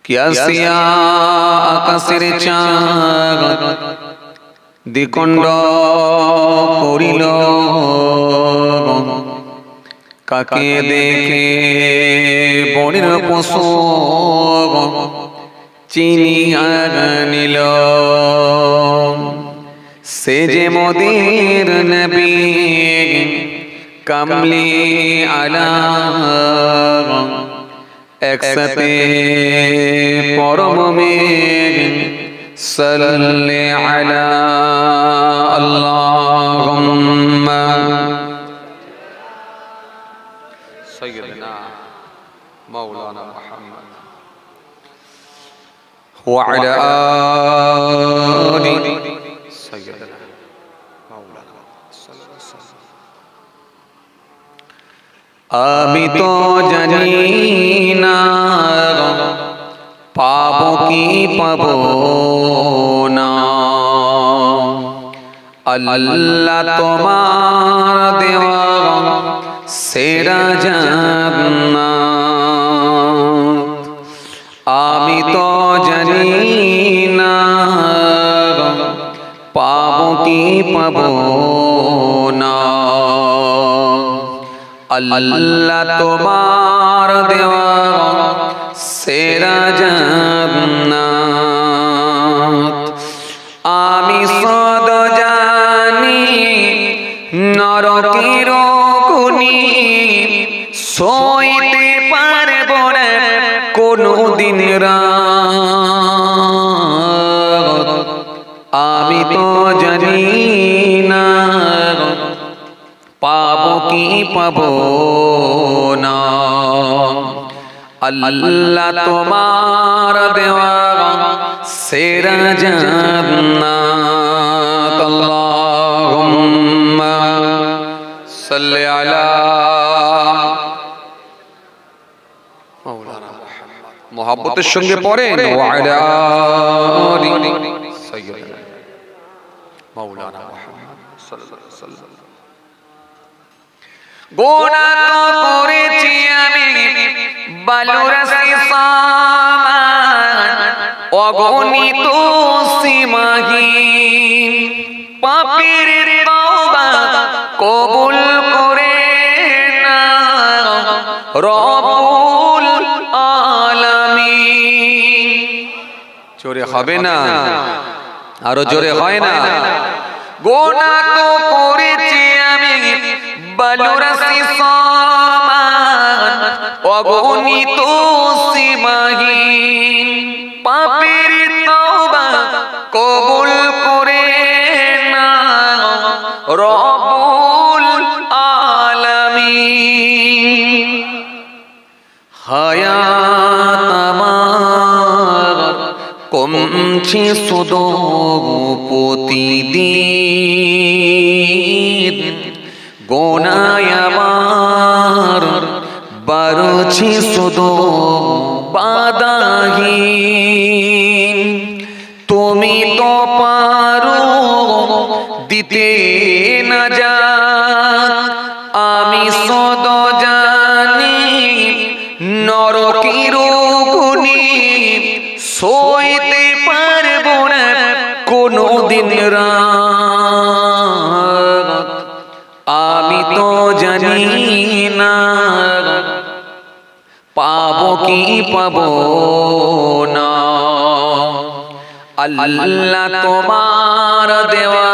কিয়াসিয়া আকাশের চাঁদ দ্বিখণ্ড করিল, কাকে দেখে বনের পশু চিনিয়া নিল। সে যে মোদের নবী কামলি আলা, একসাথে পরম মেঘ সাল্লি আলা আল্লাহুম্মা সাইয়্যিদিনা মাওলানা মুহাম্মদ ওয়া আলা আলি সাইয়্যিদিনা মাওলানা সাল্লাল্লাহু আলাইহি। আমি তো জানি না পাবো কি পাবো না, আল্লাহ তোমার দেওয়া সেরা জান্নাত। আমি তো জানি না পাবো কি পাবো না, আল্লাহ তোমার দেওয়া সেরা জান্নাত। আমি সদ জানি নরকের কুনি সইতে পারবো না কোনদিন রাত। আমি তো জানি না পাবো কি পাবো না, আল্লাহ তোমার দেওয়া সেরা জান্নাত। আল্লাহুম্মা সাল্লি আলা মাওলানা মুহাম্মদ। মুহাব্বতের সঙ্গে পড়েন ওয়া আলা আলি সাইয়্যিদিনা মাওলানা মুহাম্মদ সাল্লাল্লাহু আলাইহি ওয়াসাল্লাম। গুনাহ তো করেছি আমি বালুরাশি সমান, অগণিত সীমাহীন পাপের তওবা কবুল করে না রব্বুল আলামিন। জোরে হবে না, আরো জোরে হয় না। গুনাহ তো করেছি আমি বালুরাশি সমান, অগণিত সীমাহীন পাপের তওবা কবুল করে না রব্বুল আলামিন। হায়াত আমার কমছে শুধু প্রতিদিন, গুনাহ আমার বাড়ছে শুধু বাধাহীন। তুমি তো পারো দিতে না যান, আমি সদ জানি নরকের গুনি সইতে পারবো না কোনদিন রাত। আমি তো জানি না পাবো কি পাবো না, আল্লাহ তোমার দেওয়া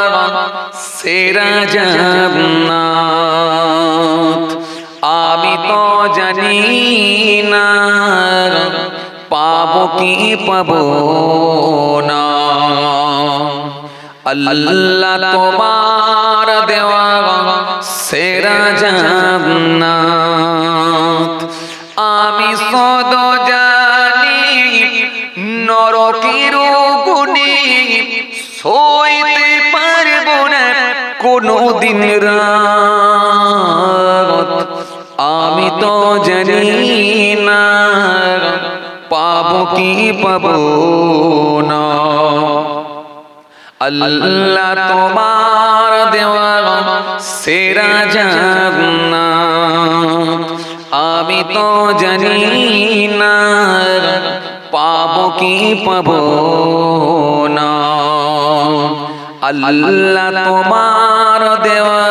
সেরা জান্নাত। আমি তো জানি না পাবো কি পাবো না, আল্লাহ তোমার দেওয়া সেরা জান্নাত। আমি সদ জানি নরকের গুনি সইতে পারবো না কোনদিন রাত। আমি তো জানি না পাবো কি পাবো না, আল্লাহ তোমার দেওয়া সেরা জান্নাত। আমি তো জানি না পাবো কি পাবো না। আল্লাহ তোমার দেওয়া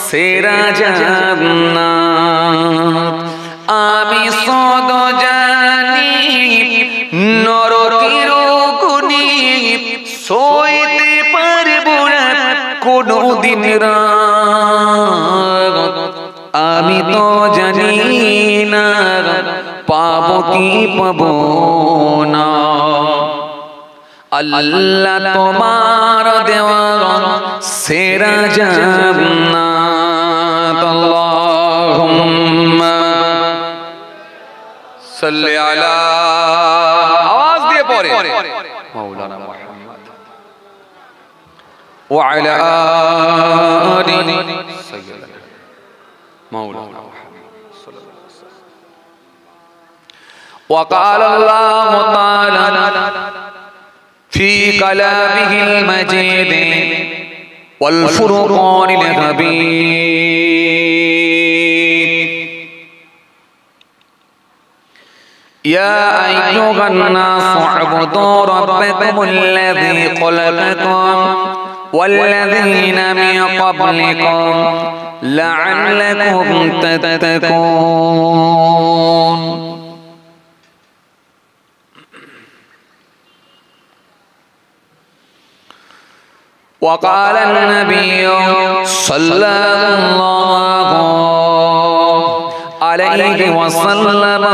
সেরা জান্নাত আমি সদ জানি নরকের গুনি সইতে পারবো না কোনদিন রাত আমি তো জানি না পাবো কি পাবো না। আল্লাহ তোমার দেওয়া সেরা জান্নাত আল্লাহুম্মা সাল্লি আলা আওয়াজ দিয়ে পড়ে মাওলানা মুহাম্মদ ওয়া আলা আলি সাইয়্যিদানা মাওলানা মুহাম্মদ সাল্লাল্লাহু আলাইহি ওয়াসাল্লাম ওয়া ক্বালা আল্লাহু তাআলা في كلامه المجيد والفرقان الحميد يا أيها الناس اعبدوا ربكم الذي خلقكم والذين من قبلكم لعلكم تتقون وقال النبي صلى الله عليه وسلم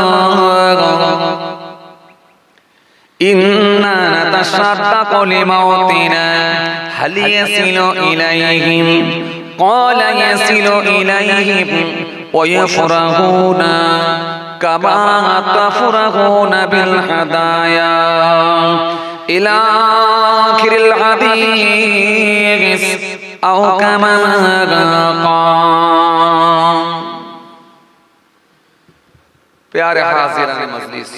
إنا نتشدق لموتنا هل يصل إليهم قال يصل إليهم ويفرحون كما تفرحون بالهدايا إلى آخر الحديث أو كما قال प्यारे हाज़िरान मजलिस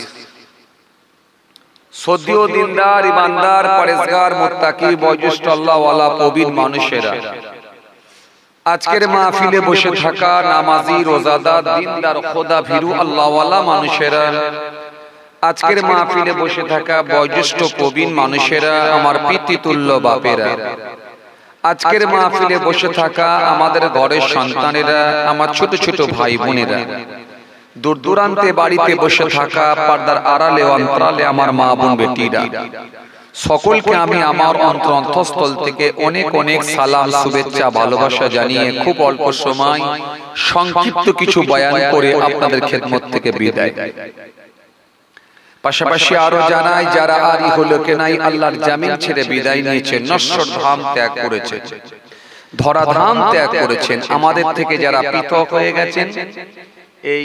সদ্য দিনদার ইমানদার পরেজগার মুত্তাকি বয়োজ্যেষ্ঠ আল্লাহ ওয়ালা প্রবীণ মানুষেরা আজকের মাহফিলে বসে থাকা নামাজি রোজাদার দিনদার খোদা ভীরু আল্লাহ ওয়ালা মানুষেরা আজকের মাহফিলে বসে থাকা বয়োজ্যেষ্ঠ প্রবীণ মানুষেরা আমার পিতৃতুল্য বাপেরা আজকের মাহফিলে বসে থাকা আমাদের ঘরের সন্তানেরা আমার ছোট ছোট ভাই বোনেরা দূর দূরান্তে বাড়িতে বসে থাকা পর্দার আড়ালে অন্তরালে আমার মা বোন বেটিরা সকলকে আমি আমার অন্তঃস্থল থেকে অনেক অনেক সালাম শুভেচ্ছা ভালোবাসা জানিয়ে খুব অল্প সময় সংক্ষিপ্ত কিছু বয়ান করে আপনাদের খেদমত থেকে বিদায়। পাশাপাশি আরো জানাই যারা আরি হলো কেনাই আল্লাহর জামিন ছেড়ে বিদায় নিয়েছে নশ্বর ধাম ত্যাগ করেছে ধরাধাম ত্যাগ করেছেন আমাদের থেকে যারা পৃথক হয়ে গেছেন এই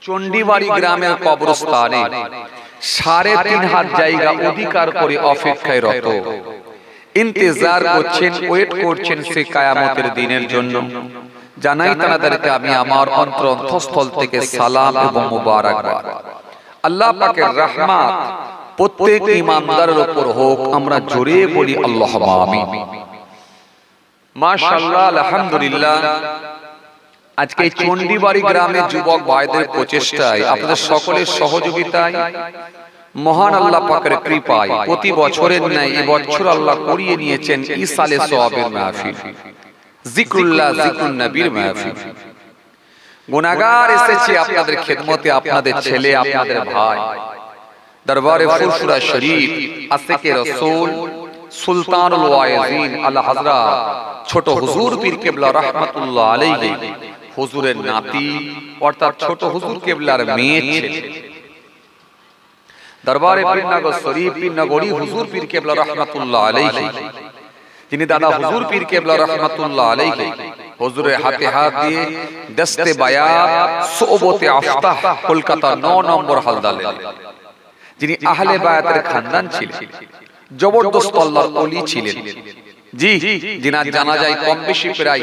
চণ্ডীবাড়ি গ্রামের কবরস্থানে ৩.৫ হাত জায়গা অধিকার করে অপেক্ষায় রত ইন্তজার করছেন ওয়েট করছেন সেই কিয়ামতের দিনের জন্য জানাই তাদেরকে আমি আমার অন্তঃস্থল থেকে সালাম এবং মুবারকবাদ। আল্লাহ পাকের রহমত প্রত্যেক ঈমানদারের উপর হোক আমরা জোরে বলি আল্লাহুম্মা আমিন। মাশাআল্লাহ আলহামদুলিল্লাহ আজকে চণ্ডীবাড়ি গ্রামের যুবক ভাইদের প্রচেষ্টায় আপনাদের সকলের সহযোগিতায় মহান আল্লাহ পাকের কৃপায় প্রতি বছরের ন্যায় এই বছর আল্লাহ করিয়ে নিয়েছেন ইসালে সওয়াবের মাহফিল জিকরুল্লাহ জিকরুন নবীর মাহফিল। গুনাহগার এসেছে আপনাদের খেদমতে আপনাদের ছেলে আপনাদের ভাই দরবারে ফুরফুরা শরীফ আশিকে রাসূল সুলতানুল ওয়াইজিন আলা হযরত ছোট হুজুর পীর কেবলা রাহমাতুল্লাহ আলাইহি হুজুরের নাতি অর্থাৎ ছোট হুজুর কেবলার মেয়ে ছেলে দরবারে পীরনগর শরীফ পীরনগরী হুজুর পীর কেবলা রাহমাতুল্লাহ আলাইহি যিনি দাদা হুজুর পীর কেবলা রাহমাতুল্লাহ আলাইহি হুজুরের হাতে হাত দিয়ে দস্তে বায়াত সোবতে আফতাহ কলকাতা 9 নম্বর হালদালে যিনি আহলে বায়াতের খানদান ছিলেন জবরদস্ত আল্লাহর ওলি ছিলেন জি যিনার জানাজায় কম বেশি প্রায়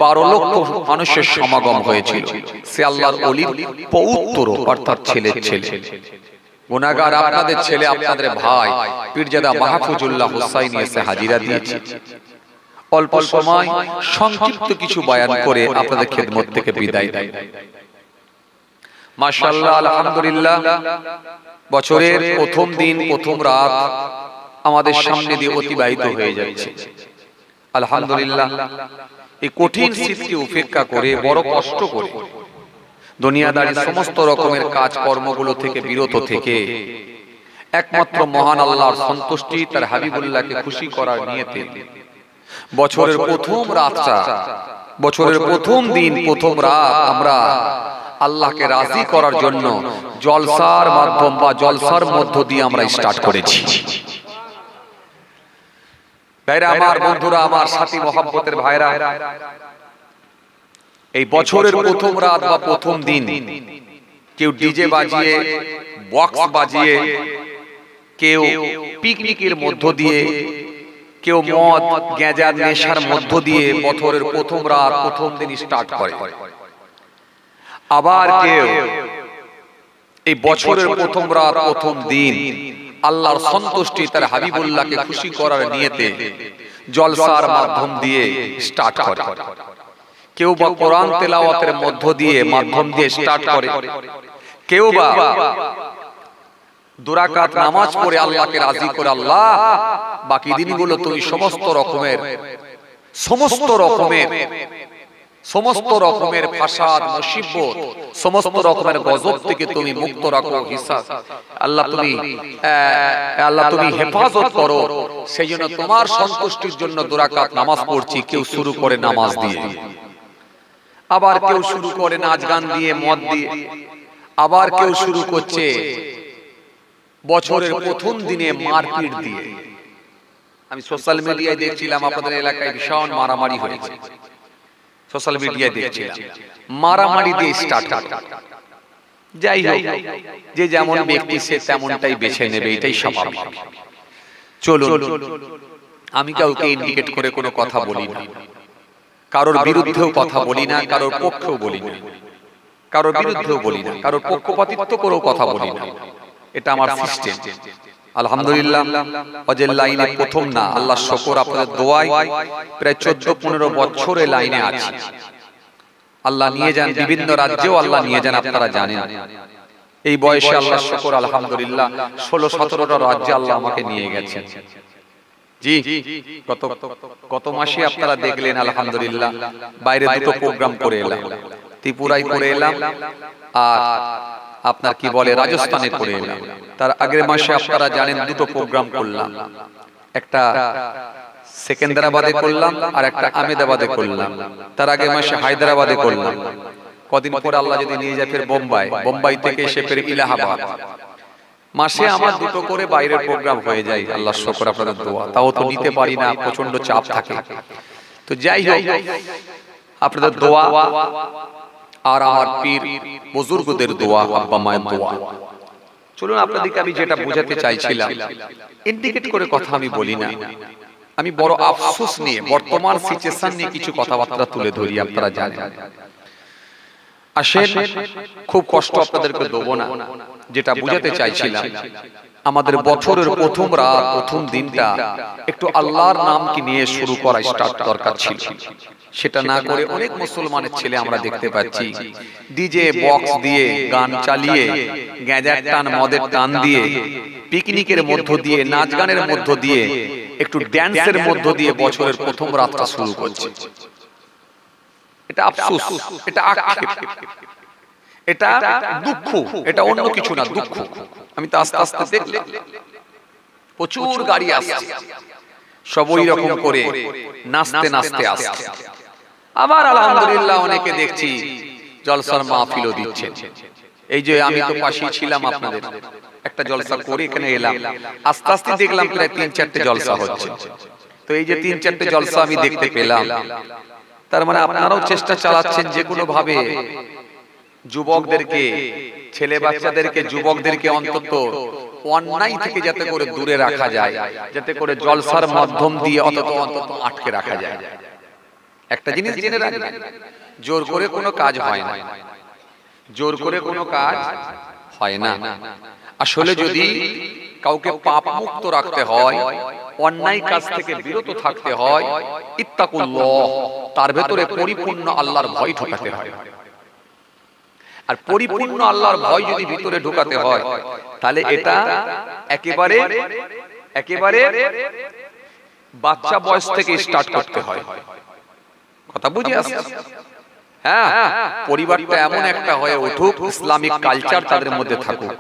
12 লক্ষ মানুষের সমাগম হয়েছিল সে আল্লাহর ওলির পৌত্র অর্থাৎ ছেলে ছেলে গুনাহগার আপনাদের ছেলে আপনাদের ভাই পীরজাদা মাহফুজুল্লাহ হুসাইনি এসে হাজিরা দিয়েছে অল্প সময় সংক্ষিপ্ত কিছু বয়ান করে আপনাদের খেদমত থেকে বিদায় দেয়। মাশাআল্লাহ, আলহামদুলিল্লাহ। বছরের প্রথম দিন, প্রথম রাত আমাদের সামনে দিয়ে অতিবাহিত হয়ে যাচ্ছে। আলহামদুলিল্লাহ, এই কঠিন শীতকে উপেক্ষা করে, বড় কষ্ট করে, দুনিয়াদারি সমস্ত রকমের কাজ কর্মগুলো থেকে বিরত থেকে একমাত্র মহান আল্লাহর সন্তুষ্টি, তার হাবিবুল্লাহকে খুশি করার নিয়তে বছরের প্রথম রাতটা, বছরের প্রথম দিন, প্রথম রাত আমরা আল্লাহকে রাজি করার জন্য জলসার মাধ্যম বা জলসার মধ্য দিয়ে আমরা স্টার্ট করেছি। ভাইরা আমার, বন্ধুরা আমার, সাথী মহব্বতের ভাইরা, এই বছরের প্রথম রাত বা প্রথম দিন কেউ ডিজে বাজিয়ে, বক্স বাজিয়ে, কেউ পিকনিকের মধ্য দিয়ে, কেউ মদ গাঁজার নেশার মধ্য দিয়ে বছরের প্রথম রাত, প্রথম দিন স্টার্ট করে। আবার কেউ এই বছরের প্রথম রাত, প্রথম দিন আল্লাহর সন্তুষ্টি, তার হাবিবুল্লাহকে খুশি করার নিয়তে জলসার মাধ্যম দিয়ে স্টার্ট করে। কেউ বা কোরআন তেলাওয়াতের মধ্য দিয়ে, মাধ্যম দিয়ে স্টার্ট করে। কেউ বা দুরাকাত নামাজ পড়ে আল্লাহকে রাজি করে, আল্লাহ বাকি দিনগুলো তুমি সমস্ত রকমের ফাসাদ, মুসিবত, সমস্ত রকমের গজব থেকে তুমি মুক্ত রাখো, হিসাব আল্লাহ তুমি হেফাজত করো। সেই জন্য তোমার সন্তুষ্টির জন্য দুরাকাত নামাজ পড়ছি। কেউ শুরু করে নামাজ দিয়ে, আবার কেউ শুরু করে নাচ গান দিয়ে, মদ দিয়ে, আবার কেউ শুরু করছে বছরের প্রথম দিনে মারপিট দিয়ে। আমি সোশ্যাল মিডিয়ায় দেখছিলাম আপনাদের এলাকায় ভীষণ মারামারি হয়েছে। সোশ্যাল মিডিয়ায় দেখছিলাম মারামারি দিয়ে স্টার্ট। যাই হোক, যে যেমন ব্যক্তি সে তেমনটাই বেছে নেবে, এটাই স্বাভাবিক। চলুন, আমি কাউকে ইন্ডিকেট করে কোনো কথা বলি না, কারোর বিরুদ্ধেও কথা বলি না, কারোর পক্ষেও বলি না, কারোর বিরুদ্ধেও বলি না, কারোর পক্ষপাতিত্ব করেও কথা বলি না। এটা আমার সিস্টেম। আলহামদুলিল্লাহ, হজের লাইনে প্রথম না, আল্লাহ শুকর, আপনাদের দোয়ায় প্রায় 14-15 বছরের লাইনে আছি। আল্লাহ নিয়ে যান, বিভিন্ন রাজ্যেও আল্লাহ নিয়ে যান, আপনারা জানেন। এই বয়সে আল্লাহ শুকর, আলহামদুলিল্লাহ 16-17টা রাজ্যে আল্লাহ আমাকে নিয়ে গেছেন। জি, কত মাসে আপনারা দেখলেন, আলহামদুলিল্লাহ বাইরে দুটো প্রোগ্রাম করে এলাম, ত্রিপুরায় করে এলাম, আর আপনার কি বলে রাজস্থানে করে এলাম। তার আগের মাসে আপনারা জানেন দুটো প্রোগ্রাম করলাম, একটা সেকেন্দ্রাবাদে করলাম আর একটা আহমেদাবাদে করলাম। তার আগের মাসে হায়দ্রাবাদে করলাম। কদিন পরে আল্লাহ যদি নিয়ে যায় ফের বোম্বাই থেকে এসে ফের ইলাহাবাদ। মাসে আমার দুটো করে বাইরের প্রোগ্রাম হয়ে যায়। আল্লাহ শুকর, আপনাদের দোয়া। তাও তো নিতে পারি না, প্রচন্ড চাপ থাকে। তো যাই হোক, আপনাদের দোয়া আর আমার পীর বুজুর্গদের দোয়া, আব্বা মায়ের দোয়া। চলুন, আপনাদেরকে আমি যেটা বোঝাতে চাইছিলাম, ইন্ডিকেট করে কথা আমি বলি না, আমি বড় আফসোস নিয়ে, বর্তমান সিচুয়েশন নিয়ে কিছু কথাবার্তা তুলে ধরি। আপনারা জানেন, আসেন, খুব কষ্ট আপনাদেরকে দেবো না। যেটা বুঝাতে চাইছিলাম, আমাদের বছরের প্রথম রাত, প্রথম দিনটা একটু আল্লাহর নামকে নিয়ে শুরু করা স্টার্ট দরকার ছিল। সেটা না করে অনেক মুসলমানের ছেলে আমরা দেখতে পাচ্ছি ডিজে বক্স দিয়ে, গান চালিয়ে, গাঁজার টান, মদের টান দিয়ে, পিকনিকের মধ্য দিয়ে, নাচ গানের মধ্য দিয়ে, একটু ড্যান্সের মধ্য দিয়ে বছরের প্রথম রাতটা শুরু করছে। এটা আফসোস, এটা আক্ষেপ, এটা দুঃখ, এটা অন্য কিছু না, দুঃখ। আমি তো আস্তে আস্তে দেখলাম প্রচুর গাড়ি আসছে, সব ওই রকম করে নাচতে নাচতে আসছে। আবার আলহামদুলিল্লাহ অনেকে দেখছি জলসার মাহফিলও দিচ্ছেন। এই যে আমি তো পাশেই ছিলাম, আপনাদের একটা জলসা করে এখানে এলাম, আস্তে আস্তে দেখলাম প্রায় 3-4টে জলসা হচ্ছে। তো এই যে 3-4টে জলসা আমি দেখতে পেলাম, তার মানে আপনারাও চেষ্টা চালাচ্ছেন যে কোনো ভাবে যুবকদেরকে, ছেলে বাচ্চাদেরকে, যুবকদেরকে অন্তত অন্যায় থেকে যাতে করে দূরে রাখা যায়, যাতে করে জলসার মাধ্যম দিয়ে অন্তত আটকে রাখা যায়। একটা জিনিস জেনে রাখবেন, জোর করে কোনো কাজ হয় না, জোর করে কোনো কাজ হয় না। আসলে যদি কাউকে পাপ মুক্ত রাখতে হয়, অন্যায় কাজ থেকে বিরত থাকতে হয়, ইত্তাকুল্লাহ, তার ভেতরে পরিপূর্ণ আল্লাহর ভয় ঢোকাতে হয়। আর পরিপূর্ণ আল্লাহর ভয় যদি ভিতরে ঢোকাতে হয় তাহলে এটা একেবারে একেবারে বাচ্চা বয়স থেকে স্টার্ট করতে হয়। কথা বুঝে আসছে? হ্যাঁ, পরিবারটা এমন একটা হয়ে উঠুক, ইসলামিক কালচার তাদের মধ্যে থাকুক।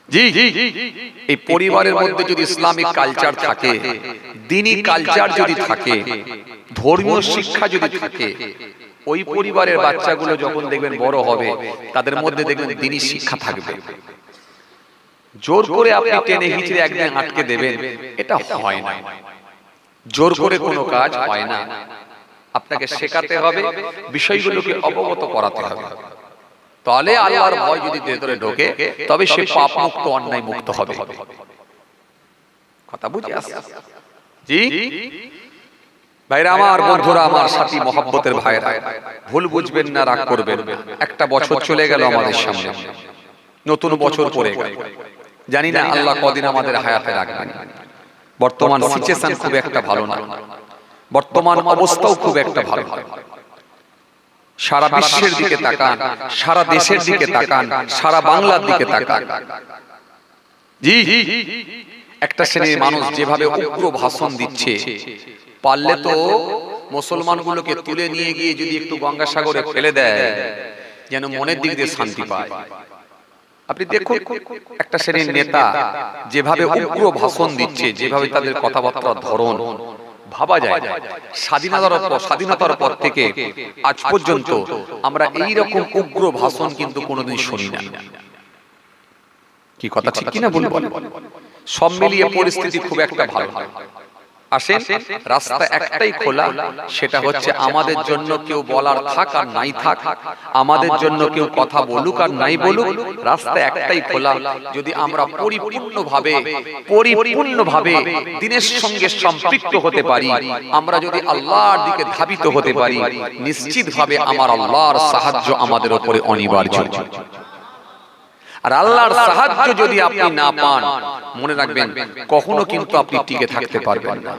জি, এই পরিবারের মধ্যে যদি ইসলামিক কালচার থাকে, দ্বীনি কালচার যদি থাকে, ধর্মীয় শিক্ষা যদি থাকে, ওই পরিবারের বাচ্চাগুলো যখন দেখবেন বড় হবে তাদের মধ্যে দেখবেন দ্বীনি শিক্ষা থাকবে। জোর করে আপনি টেনে হিচড়ে একদিন আটকে দেবেন, এটা হয় না। জোর করে কোনো কাজ হয় না। আপনাকে শেখাতে হবে, বিষয়গুলোকে অবগত করাতে হবে। তাহলে আল্লাহর ভয় যদি ভেতরে ঢোকে তবে সে পাপ মুক্ত, অন্যায় মুক্ত হবে। কথা বুঝে আসছে? জি ভাইরা আমার, বন্ধুরা আমার, সাথী মহব্বতের ভাইরা, ভুল বুঝবেন না, রাগ করবেন না। একটা বছর চলে গেল আমাদের সামনে, নতুন বছর পড়ে গেল। জানি না আল্লাহ কদিন আমাদের হায়াতে রাখবেন। বর্তমান সিচুয়েশন খুব একটা ভালো না, বর্তমান অবস্থাও খুব একটা ভালো না। সারা বিশ্বের দিকে তাকান, সারা দেশের দিকে তাকান, সারা বাংলার দিকে তাকান। জি, একটা শ্রেণীর মানুষ যেভাবে উগ্র ভাষণ দিচ্ছে, পারলে তো মুসলমানগুলোকে তুলে নিয়ে গিয়ে যদি একটু গঙ্গাসাগরে ফেলে দেয়, যেন মনের দিক দিয়ে শান্তি পায়। আপনি দেখুন একটা শ্রেণীর নেতা যেভাবে উগ্র ভাষণ দিচ্ছে, যেভাবে তাদের কথাবার্তার ধরন, ভাবা যায় স্বাধীনতার পর থেকে আজ পর্যন্ত আমরা এই রকম উগ্র ভাষণ কিন্তু কোনোদিন শুনি না। কি কথা ঠিক কিনা বলুন? সব মিলিয়ে পরিস্থিতি খুব একটা ভালো না। আসেন, রাস্তা একটাই খোলা, সেটা হচ্ছে আমাদের জন্য কেউ বলার থাক আর নাই থাক, আমাদের জন্য কেউ কথা বলুক আর নাই বলুক, রাস্তা একটাই খোলা। যদি আমরা পরিপূর্ণভাবে দিনের সঙ্গে সম্পৃক্ত হতে পারি, আমরা যদি আল্লাহর দিকে ধাবিত হতে পারি, নিশ্চিতভাবে আমার আল্লাহর সাহায্য আমাদের উপরে অনিবার্য। আর আল্লাহর সাহায্য যদি আপনি না পান, মনে রাখবেন কখনো কিন্তু আপনি টিকে থাকতে পারবেন না।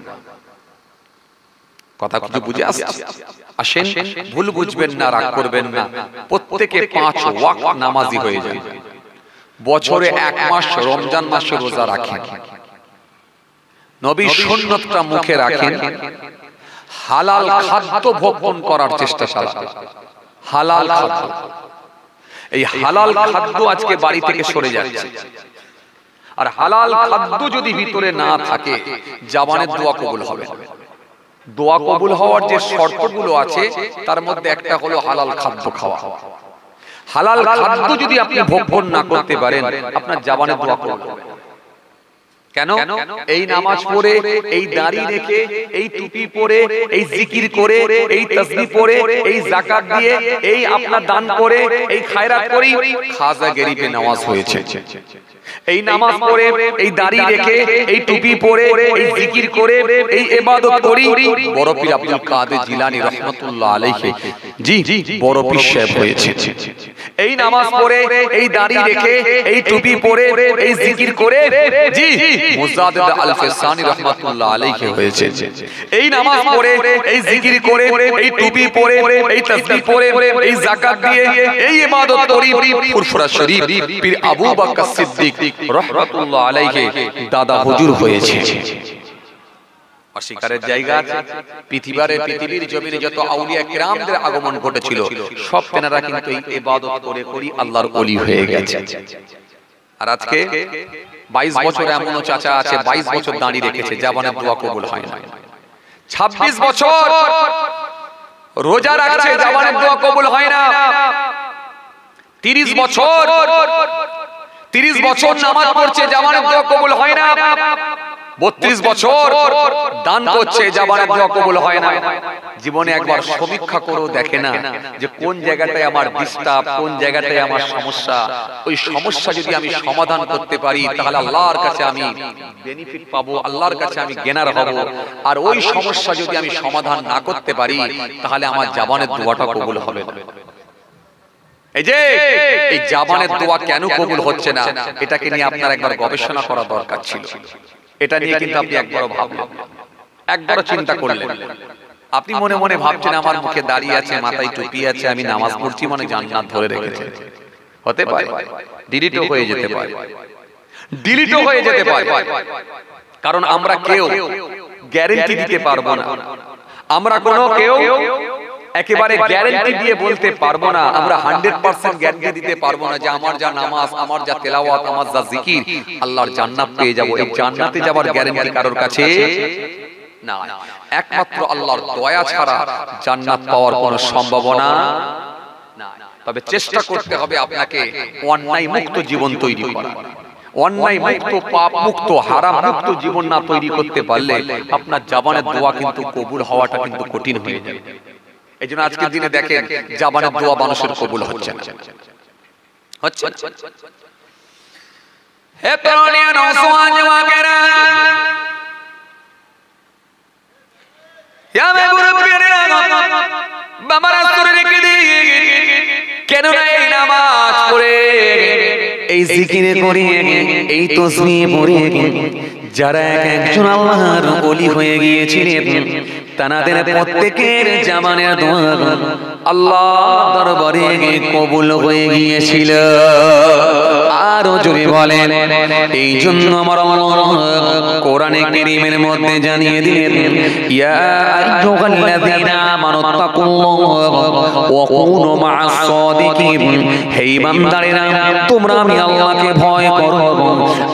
কথা কিছু বুঝে আসছে? আসেন, ভুল বুঝবেন না, রাগ করবেন না। প্রত্যেকে 5 ওয়াক্ত নামাজি হয়ে যান। বছরে 1 মাস রমজান মাসে রোজা রাখেন। নবী সুন্নতটা মুখে রাখেন। হালাল খাদ্য ভক্ষণ করার চেষ্টা চালান। হালাল খাদ্য, এই হালাল খাদ্য আজকে বাড়ি থেকে সরে যাচ্ছে। আর হালাল খাদ্য যদি ভিতরে না থাকে, জাবানের দোয়া কবুল হবে না। দোয়া কবুল হওয়ার যে শর্তগুলো আছে তার মধ্যে একটা হলো হালাল খাদ্য খাওয়া। হালাল খাদ্য যদি আপনি ভক্ষণ না করতে পারেন, আপনার জাবানের দোয়া কবুল হবে না। কেন? এই নামাজ পড়ে, এই দাড়ি রেখে, এই টুপি পরে, এই জিকির করে, এই তাসবিহ পড়ে, এই যাকাত দিয়ে, এই আপনার দান করে, এই খায়রাত করি, খাজা গরিবে নামাজ হয়েছে। এই নামাজ পড়ে, এই দাড়ি রেখে, এই টুপি পরে, এই জিকির করে, এই ইবাদত করি, বড় পীর আব্দুল কাদের জিলানী রাহমাতুল্লাহ আলাইহি জি বড় পীর সাহেব হয়েছে। এই নামাজ পড়ে, এই দাড়ি রেখে, এই টুপি পরে, এই জিকির করে জি মুজাদ্দিদ আল-ফিসানি রাহমাতুল্লাহ আলাইহি হয়েছে। এই নামাজ পড়ে, এই জিকির করে, এই টুপি পরে, এই তাসবিহ পরে, এই যাকাত দিয়ে, এই ইবাদত করি, ফুরফুরা শরীফ পীর আবু বকর সিদ্দিক রাহমাতুল্লাহ আলাইহি দাদা হুজুর হয়েছে। অস্বীকারের জায়গা আছে? পৃথিবীর জমিনে যত আউলিয়া কিরামদের আগমন ঘটেছিল, সব তেনারা কিন্তু এই ইবাদত করে করি আল্লাহর ওলি হয়ে গেছে। আর আজকে 22 বছর এমনও চাচা আছে 22 বছর দাঁড়িয়ে রেখেছে, জাবানের দোয়া কবুল হয় না। 26 বছর রোজা রাখছে, জাবানের দোয়া কবুল হয় না। 30 বছর নামাজ পড়ছে, জাবানের দোয়া কবুল হয় না। 32 বছর দান করছে, জাবানের দোয়া কবুল হয় না। জীবনে একবার সমীক্ষা করেও দেখে না যে কোন জায়গাটায় আমার ডিস্টার্ব, কোন জায়গাটায় আমার সমস্যা। ওই সমস্যা যদি আমি সমাধান করতে পারি তাহলে আল্লাহর কাছে আমি বেনিফিট পাবো, আল্লাহর কাছে আমি গেনার হব। আর ওই সমস্যা যদি আমি সমাধান না করতে পারি তাহলে আমার জাবানের দোয়াটা কবুল হবে না। এই যে এই জাবানের দোয়া কেন কবুল হচ্ছে না, এটাকে নিয়ে আপনার একবার গবেষণা করা দরকার ছিল। এটা নিয়ে কিন্তু আপনি একবারও ভাবলেন, একবারও চিন্তা করলেন? আপনি মনে মনে ভাবছেন আমার মুখে দাঁড়িয়ে আছে, মাথায় টুপি আছে, আমি নামাজ পড়ছি মানে জান্নাত ধরে রেখেছে। হতে পারে, ডিলিটও হয়ে যেতে পারে, ডিলিটও হয়ে যেতে পারে। কারণ আমরা কেউ গ্যারান্টি দিতে পারবো না, আমরা কোনো কেউ একেবারে গ্যারান্টি দিয়ে বলতে পারবো না, আমরা 100% গ্যারান্টি দিতে পারবো না যে আমার যা নামাজ, আমার যা তেলাওয়াত, আমার যা জিকির, আল্লাহর জান্নাত পেয়ে যাব। এই জান্নাতে যাওয়ার গ্যারান্টি কারোর কাছে না। একমাত্র আল্লাহর দয়া ছাড়া জান্নাত পাওয়ার কোনো সম্ভাবনা না। তবে চেষ্টা করতে হবে আপনাকে অন্যায় মুক্ত জীবন তৈরি করা। অন্যায় মুক্ত, পাপ মুক্ত, হারাম মুক্ত জীবন না তৈরি করতে পারলে আপনার জবানের দোয়া কিন্তু কবুল হওয়াটা কিন্তু কঠিন হয়ে যাবে। এই জন্য আজকের দিনে দেখেন জবানের দোয়া মানুষের কবুল হচ্ছে না, হচ্ছে। হে তরুণী নওজওয়ান যুবকেরা, ইয়া মুরব্বিরা, বাবার আসরে রেখে দিয়ে কেন না এই নামাজ পড়ে, এই জিকির করে, এই তাসবিহ পড়ে যারা একজন আল্লাহর ওলি হয়ে গিয়েছিলেন তাদের প্রত্যেকের জামানের দোয়া আল্লাহর দরবারে কবুল হয়ে গিয়েছিল। আরো জোরে বলেন, এই জন্য আমার আল্লাহ কোরআনে কারীমের মধ্যে জানিয়ে দিলেন, ইয়া আইয়ুহাল্লাযীনা আমানুত্তাকুল্লাহ ওয়া কুনু মা'আস সাদিকিন। হে বান্দারা, তোমরা আমি আল্লাহকে ভয় করো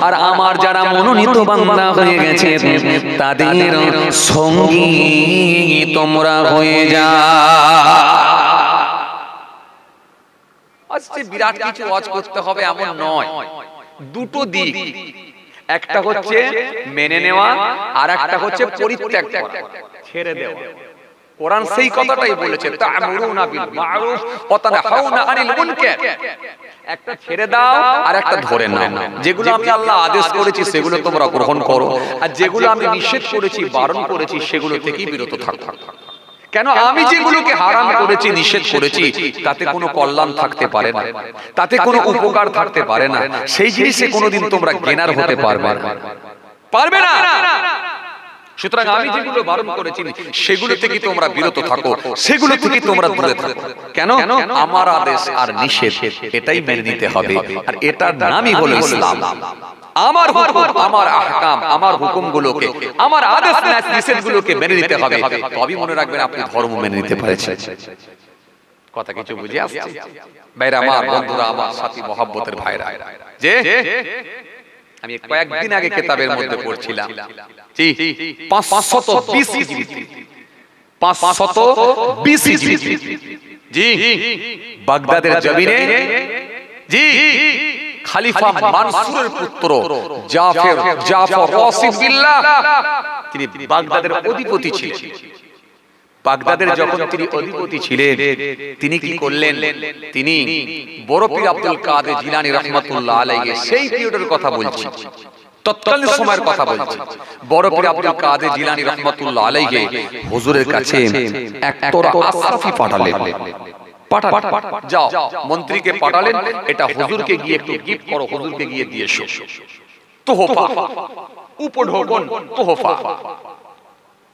আর আমার যারা মনোনীত বান্দা হয়ে গেছে তাদের সঙ্গী তোমরা হয়ে যাও। আজকে বিরাট কিছু ওয়াজ করতে হবে এমন নয়, দুটো দিক, একটা হচ্ছে মেনে নেওয়া আর একটা হচ্ছে পরিত্যাগ করা, ছেড়ে দেওয়া। কোরআন সেই কথাটাই বলেছে, তা'মুরুনা বিল মা'রুফ ওয়া তানহাউনা আনিল মুনকার। একটা ছেড়ে দাও আর একটা ধরে নাও। যেগুলো আমি আল্লাহ আদেশ করেছি সেগুলো তোমরা গ্রহণ করো, আর যেগুলো আমি নিষেধ করেছি, বারণ করেছি, সেগুলো থেকেই বিরত থাকো। কেন? আমি যেগুলোকে হারাম করেছি, নিষেধ করেছি, তাতে কোনো কল্যাণ থাকতে পারে না, তাতে কোনো উপকার থাকতে পারে না। সেই জিনিসে কোনোদিন তোমরা জ্ঞানার হতে পারবে না, পারবে না। সুতরাং আমি যেগুলো বারণ করেছি সেগুলো থেকে তোমরা বিরত থাকো, সেগুলো থেকে তোমরা দূরে থাকো। কেন? আমার আদেশ আর নিষেধ এটাই মেনে নিতে হবে, আর এটার নামই হলো ইসলাম। আমার হুকুম, আমার আহকাম, আমার হুকুমগুলোকে, আমার আদেশ নিষেধগুলোকে মেনে নিতে হবে। তবেই মনে রাখবেন আপনি ধর্ম মেনে নিতে পেরেছেন। কথা কিছু বুঝে আসছে? ভাইরা আমার, বন্ধুরা আমার, সাথী মহব্বতের ভাইরা, যে আমি কয়েকদিন আগে কিতাবের মধ্যে পড়ছিলাম, জি 520 হিজরি, 520 হিজরি, জি বাগদাদের জমিনে, জি খলিফা মানসুরের পুত্র জাফর রাসিদ বিল্লাহ, তিনি বাগদাদের অধিপতি ছিলেন। বাগদাদের যখন তিনি অধিপতি ছিলেন, তিনি কি করলেন? তিনি বড় পীর আব্দুল কাদের জিলানী রাহমাতুল্লাহ আলাইহি, সেই পিরিয়ডের কথা বলছি, তৎকালীন সময়ের কথা বলছি। বড় পীর আব্দুল কাদের জিলানী রাহমাতুল্লাহ আলাইহি হুজুরের কাছে এক তোরা আশরাফি পাঠালেন। যাও, মন্ত্রীকে পাঠালেন, এটা হুজুরকে গিয়ে একটু গিফট করো, হুজুরকে গিয়ে দিয়ে এসো, তোহফা, উপঢৌকন, তোহফা।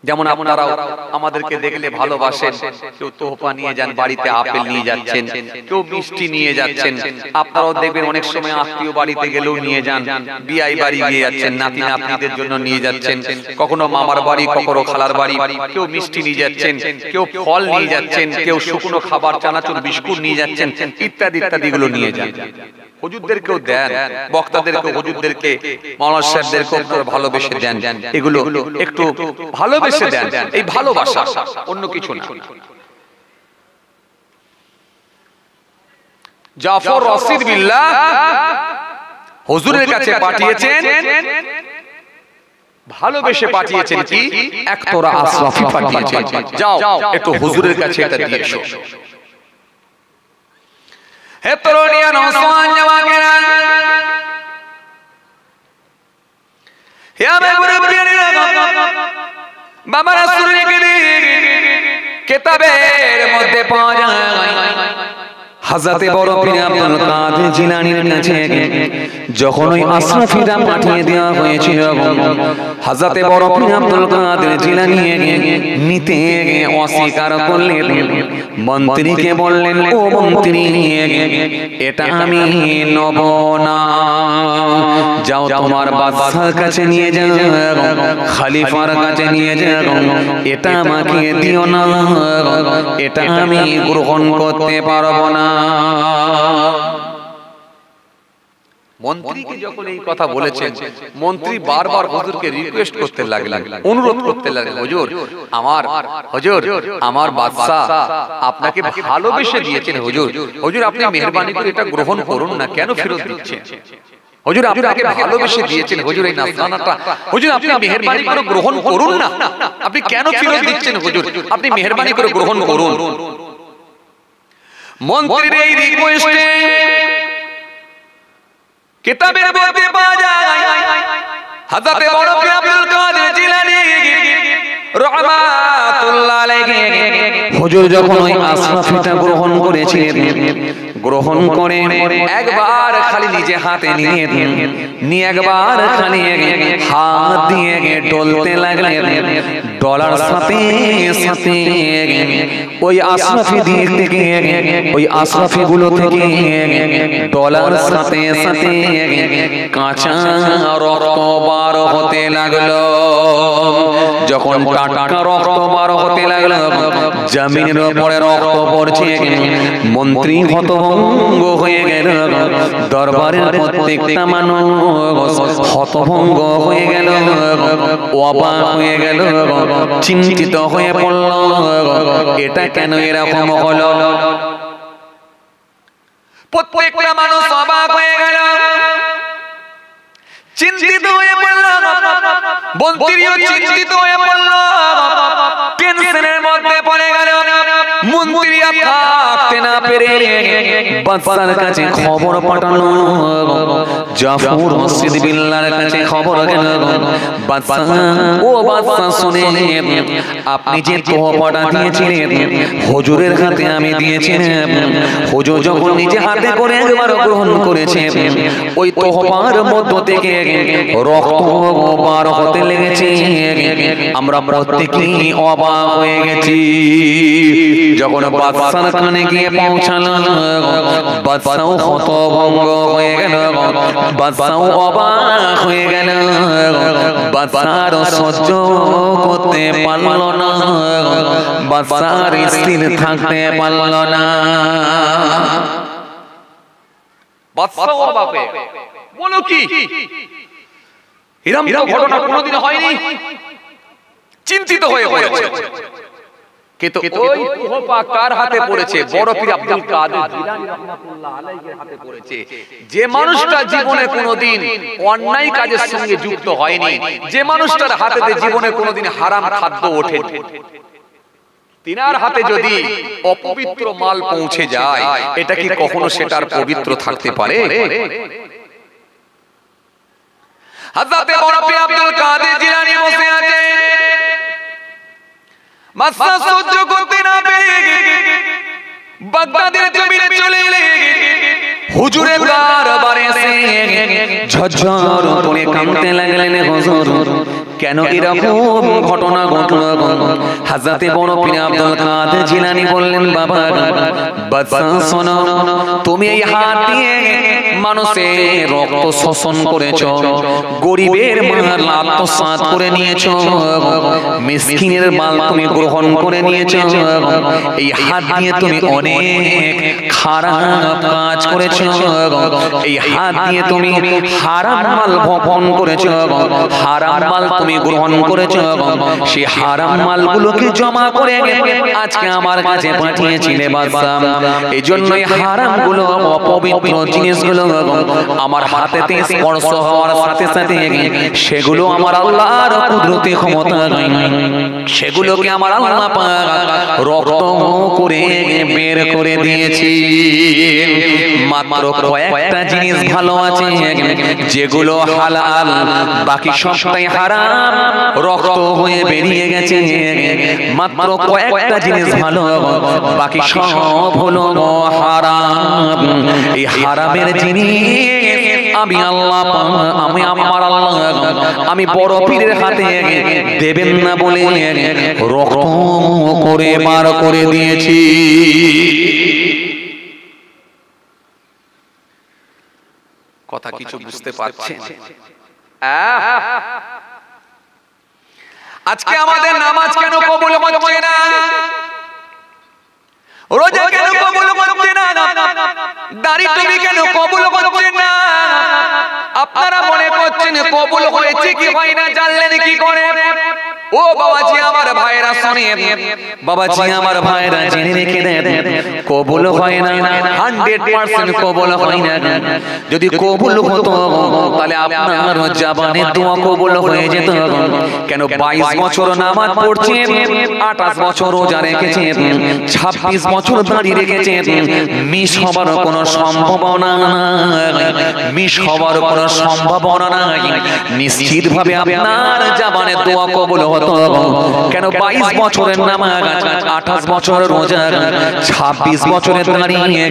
যেমন আপনারাও আমাদেরকে দেখলে ভালোবাসেন, কেউ তোহফা নিয়ে যান, বাড়িতে আপেল নিয়ে যাচ্ছেন, কেউ মিষ্টি নিয়ে যাচ্ছেন। আপনারাও দেখবেন অনেক সময় আত্মীয় বাড়িতে গেলেও নিয়ে যান, বিয়াই বাড়ি গিয়ে যাচ্ছেন, নাতি নাতনিদের জন্য নিয়ে যাচ্ছেন, কখনো মামার বাড়ি, কখনো খালার বাড়ি, কেউ মিষ্টি নিয়ে যাচ্ছেন, কেউ ফল নিয়ে যাচ্ছেন, কেউ শুকনো খাবার, চানাচুর, বিস্কুট নিয়ে যাচ্ছেন, ইত্যাদি ইত্যাদি গুলো নিয়ে যান। হুজুরদেরকেও দেন, বক্তাদেরকেও, হুজুরদেরকে, মাওলানা সাহেবদেরকেও ভালোবেসে দেন। এগুলো একটু ভালোবেসে দেন, এই ভালোবাসা, অন্য কিছু না। জাফর রাসিদ বিল্লাহ হুজুরের কাছে পাঠিয়েছেন, ভালোবেসে পাঠিয়েছেন, কি এক তোরা আশরাফি পাঠিয়েছেন, যাও একটু হুজুরের কাছে এটা দিয়ে এসো। হে তরুণী নওজওয়ান যুবকেরা, হে আমার মুরব্বিরা, বাবার আসরে গিয়ে কিতাবের মধ্যে পাওয়া যায় হযরতে বড় পীর আব্দুল কাদের জিলানীর কাছে যখন ওই আশরাফিটা পাঠিয়ে দেওয়া হয়েছিল, হযরতে বড় পীর আব্দুল কাদের জিলানী নিতে অস্বীকার করলেন। মন্ত্রীকে বললেন, ও মন্ত্রী, এটা আমি নেব না, যাও তোমার বাদশার কাছে নিয়ে যাও, খলিফার কাছে নিয়ে যাও, এটা আমাকে দিও না, এটা আমি গ্রহণ করতে পারবো না। মন্ত্রীকে যখন এই কথা বলেছেন, মন্ত্রী বারবার হুজুরকে রিকোয়েস্ট করতে লাগলেন, অনুরোধ করতে লাগলেন, হুজুর আমার বাদশা আপনাকে ভালোবেসে দিয়েছেন, হুজুর আপনি মেহেরবানি করে এটা গ্রহণ করুন না, কেন ফেরত দিচ্ছেন? হুজুর আপনাকে ভালোবেসে দিয়েছেন, হুজুর এই নাসরানাটা হুজুর আপনি মেহেরবানি করে গ্রহণ করুন না, আপনি কেন ফেরত দিচ্ছেন? হুজুর আপনি মেহেরবানি করে গ্রহণ করুন। মন্ত্রীর এই রিকোয়েস্টে কিতাবের মধ্যে পাওয়া যায় হযরতে বড় পীর আব্দুল কাদের জিলানী রাহমাতুল্লাহ আলাইহি হুজুর যখন ওই আশরাফিটা গ্রহণ করেছিলেন, গ্রহণ করে একবার খালি নিজে হাতে নিয়ে একবার খালি হাত দিয়ে ডলতে লাগলেন। ডলার সাথে সাথে ওই আশরাফি দিক থেকে, ওই আশরাফি গুলো থেকে ডলার সাথে সাথে কাঁচা রক্ত বার হতে লাগলো। যখন টাটকা রক্ত বার হতে লাগলো, জমিনের উপরে রক্ত পড়ছে, মন্ত্রী হতভঙ্গ হয়ে গেল, দরবারের প্রত্যেকটা মানুষ হতভঙ্গ হয়ে গেল, অবাক হয়ে গেল, চিন্তিত হয়ে পড়ল, এটা কেন এরকম হলো? প্রত্যেকটা মানুষ অবাক হয়ে গেল, চিন্তিত হয়ে পড়ল, মন্ত্রীও চিন্তিত হয়ে পড়ল, টেনশনের মধ্যে পড়ে গেল। মন্ত্রী আর থাকতে না পেরে বাদশার কাছে খবর পাঠালো, জাফর মসজিদ বিল্লাহর কাছে খবর গেল, বাদশা ও বাদশা শুনেন, আপনি যে তোহফাটা দিয়েছিলেন হুজুরের হাতে আমি দিয়েছিলাম, হুজুর যখন নিজে হাতে করে একবার গ্রহণ করেছেন, ওই তোহফার মধ্য থেকে রক্ত বার হতে লেগেছে, আমরা প্রত্যেকেই অবাক হয়ে গেছি। যখন বাদশার কানে গিয়ে পৌঁছালো, বাদশাও হতভম্ব হয়ে গেল, বাদশাও অবাক হয়ে গেল, বাদশার সহ্য করতে পারল না, বাদশার স্থির থাকতে পারল না। বাদশা অবাক হয়ে বলো কি এরকম ঘটনা কোনোদিন হয়নি, চিন্তিত হয়ে পড়েছে। কিন্তু ওই তোহফা কার হাতে পড়েছে? বড় পীর আব্দুল কাদের জিলানী রাহমাতুল্লাহ আলাইহির হাতে পড়েছে। যে মানুষটা জীবনে কোনোদিন অন্যায় কাজের সঙ্গে যুক্ত হয়নি, যে মানুষটার হাতে জীবনে কোনোদিন হারাম খাদ্য ওঠেনি, তিনার হাতে যদি অপবিত্র মাল পৌঁছে যায়, এটা কি কখনো সেটার পবিত্র থাকতে পারে? হযরতে বড় পীর আব্দুল কাদের জিলানী বসে আছেন, মাসা সহ্য করতে না পেরে বাগদাদের জমিনে চলে এলেন। হুজুরের দরবারে এসে ঝরঝর করে কাঁদতে লাগলেন, হুজুর কেন এরকম ঘটনা ঘটলো? হযরতে বড় পীর আব্দুল কাদের জিলানী বললেন, বাবা বাদশা শোনো, তুমি এই হাত দিয়ে মানুষের রক্ত শোষণ করেছো, গরিবের মাল আত্মসাৎ করে নিয়েছো, মিসকিনের মাল তুমি গ্রহণ করে নিয়েছো, এই হাত দিয়ে তুমি অনেক খারাপ কাজ করেছো, এই হাত দিয়ে তুমি হারাম মাল ভক্ষণ করেছো, হারাম মাল তুমি গ্রহণ করেছো, সেই হারাম মালগুলোকে জমা করে আজকে আমার কাছে পাঠিয়েছিলে বাদশা। এই জন্যই হারামগুলো, অপবিত্র জিনিসগুলো আমার হাতেতে স্পর্শ হওয়ার সাথে সাথে সেগুলো আমার আল্লাহর কুদরতি ক্ষমতা, সেগুলোকে আমার আল্লাহ পাক রক্ত করে বের করে দিয়েছি। মাত্র কয়েকটা জিনিস ভালো আছে যেগুলো হালাল, বাকি সবটাই হারাম রক্ত হয়ে বেরিয়ে গেছে, মাত্র কয়েকটা জিনিস ভালো, বাকি সব হলো হারাম। এই হারামের জিনিস আমি আল্লাহ, আমি আমার আল্লাহ, আমি বড় পীরের হাতে দেবেন না বলে রক্ত করে মার করে দিয়েছি। কথা কিছু বুঝতে পারছেন? আজকে আমাদের নামাজ কেন কবুল হচ্ছে না? রোজা কেন কবুল হচ্ছে না? দাড়ি টুপি কেন কবুল হচ্ছে না? আপনারা মনে করছেন কবুল হয়েছে কি হয় না জানলেন কি করে? ও বাবাজি আমার ভাইরা শুনেন, বাবাজি আমার ভাইরা জেনে রেখে দেন, কবুল হয় না, 100% কবুল হয় না। যদি কবুল হতো তাহলে আপনার জবানে দোয়া কবুল হয়ে যেত। কেন 22 বছর নামাজ পড়ছেন, 28 বছর রোজা রেখেছেন, 26 বছর দাঁড়ি রেখেছেন, মিস হবার কোনো সম্ভাবনা নাই, মিস হবার কোনো সম্ভাবনা নাই। নিশ্চিতভাবে আপনার জবানে দোয়া কবুল হতো। কেন 22 বছরের নামাজ, 28 বছর রোজা, 26 বছরের দাঁড়িয়ে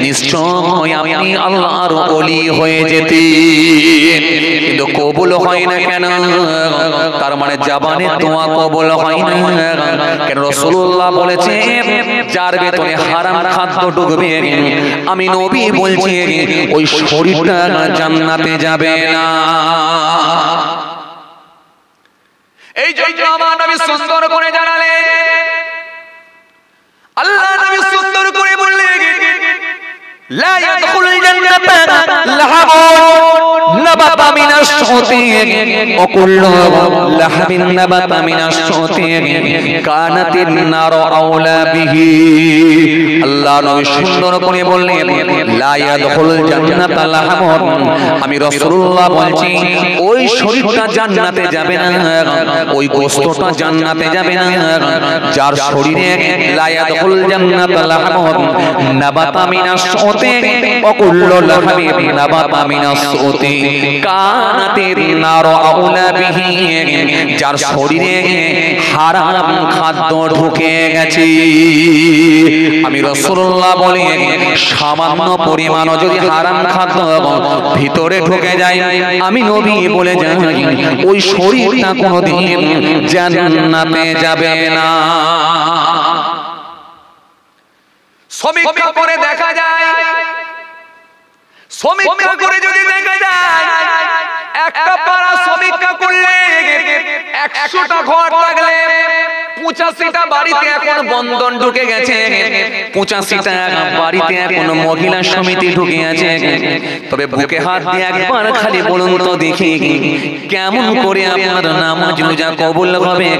নিশ্চয় আপনি আল্লাহর ওলি হয়ে যেতেন, কিন্তু কবুল হয় না কেন? তার মানে জবানে দোয়া কবুল হয় না কেন? রাসূলুল্লাহ বলেছেন, যার ভেতরে হারাম খাদ্য ঢুকবে, আমি নবী বলছি ওই শরীরটা জান্নাতে যাবে না। এই জন্য আমার নবী সুন্দর করে জানালেন, আল্লাহ নবী সুন্দর করে বললেন, লা ইয়াদখুলুল জান্নাতা লাহাবুন নাবাতা মিনাশ শাওতি ওয়া কুল্লু লাহমিন নাবাতা মিনাশ শাওতি কানাতিন নারু আওলা বিহি। আল্লাহ নবী সুন্দর করে বললেন, লা ইয়াদখুলুল জান্নাতা লাহাবুন, আমি রাসূলুল্লাহ বলছি ওই শরীরটা জান্নাতে যাবে না, ওই গোশতটা জান্নাতে যাবে না যার শরীরে লা ইয়াদখুলুল জান্নাতা লাহাবুন নাবাতা মিনাশ শাওতি ওয়া কুল্লু লাহমিন নাবাতা মিনাস শাওতি কানাতিন নারু আওলা বিহি, যার শরীরে হারাম খাদ্য ঢুকে গেছে। আমি রাসূলুল্লাহ বলি, সামান্য পরিমাণও যদি হারাম খাদ্য ভিতরে ঢুকে যায়, আমি নবী বলে যাই ওই শরীরটা কোনোদিন জান্নাতে যাবে না। সমীক্ষা করে দেখা যায়, সমীক্ষা করে যদি দেখা যায়, একটা পাড়া সমীক্ষা করলে 100টা ঘর থাকলে 85টা বাড়িতে এখন বন্ধন ঢুকে গেছে, 85টা বাড়িতে এখন মহিলা সমিতি ঢুকে আছে। তবে বুকে হাত দিয়ে একবার খালি বলুন তো দেখি, কেমন করে আপনার নামাজ রোজা কবুল হবে?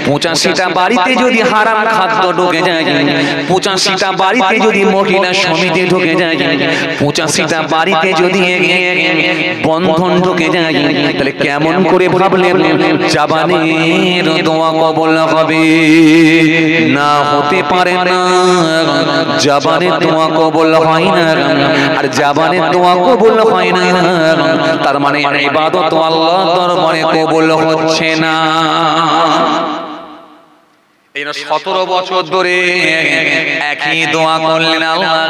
85টা বাড়িতে যদি হারাম খাদ্য ঢুকে যায়, 85টা বাড়িতে যদি মহিলা সমিতি ঢুকে যায়, 85টা বাড়িতে যদি বন্ধন ঢুকে যায়, তাহলে কেমন করে ভাবলেন জবানের দোয়া কবুল হবে? না, হতে পারে না। জবানের দোয়া কবুল হয় না, আর জবানের দোয়া কবুল হয় না তার মানে ইবাদত আল্লাহর দরবারে কবুল হচ্ছে না। 17 বছর ধরে একই দোয়া করলেন আল্লাহ,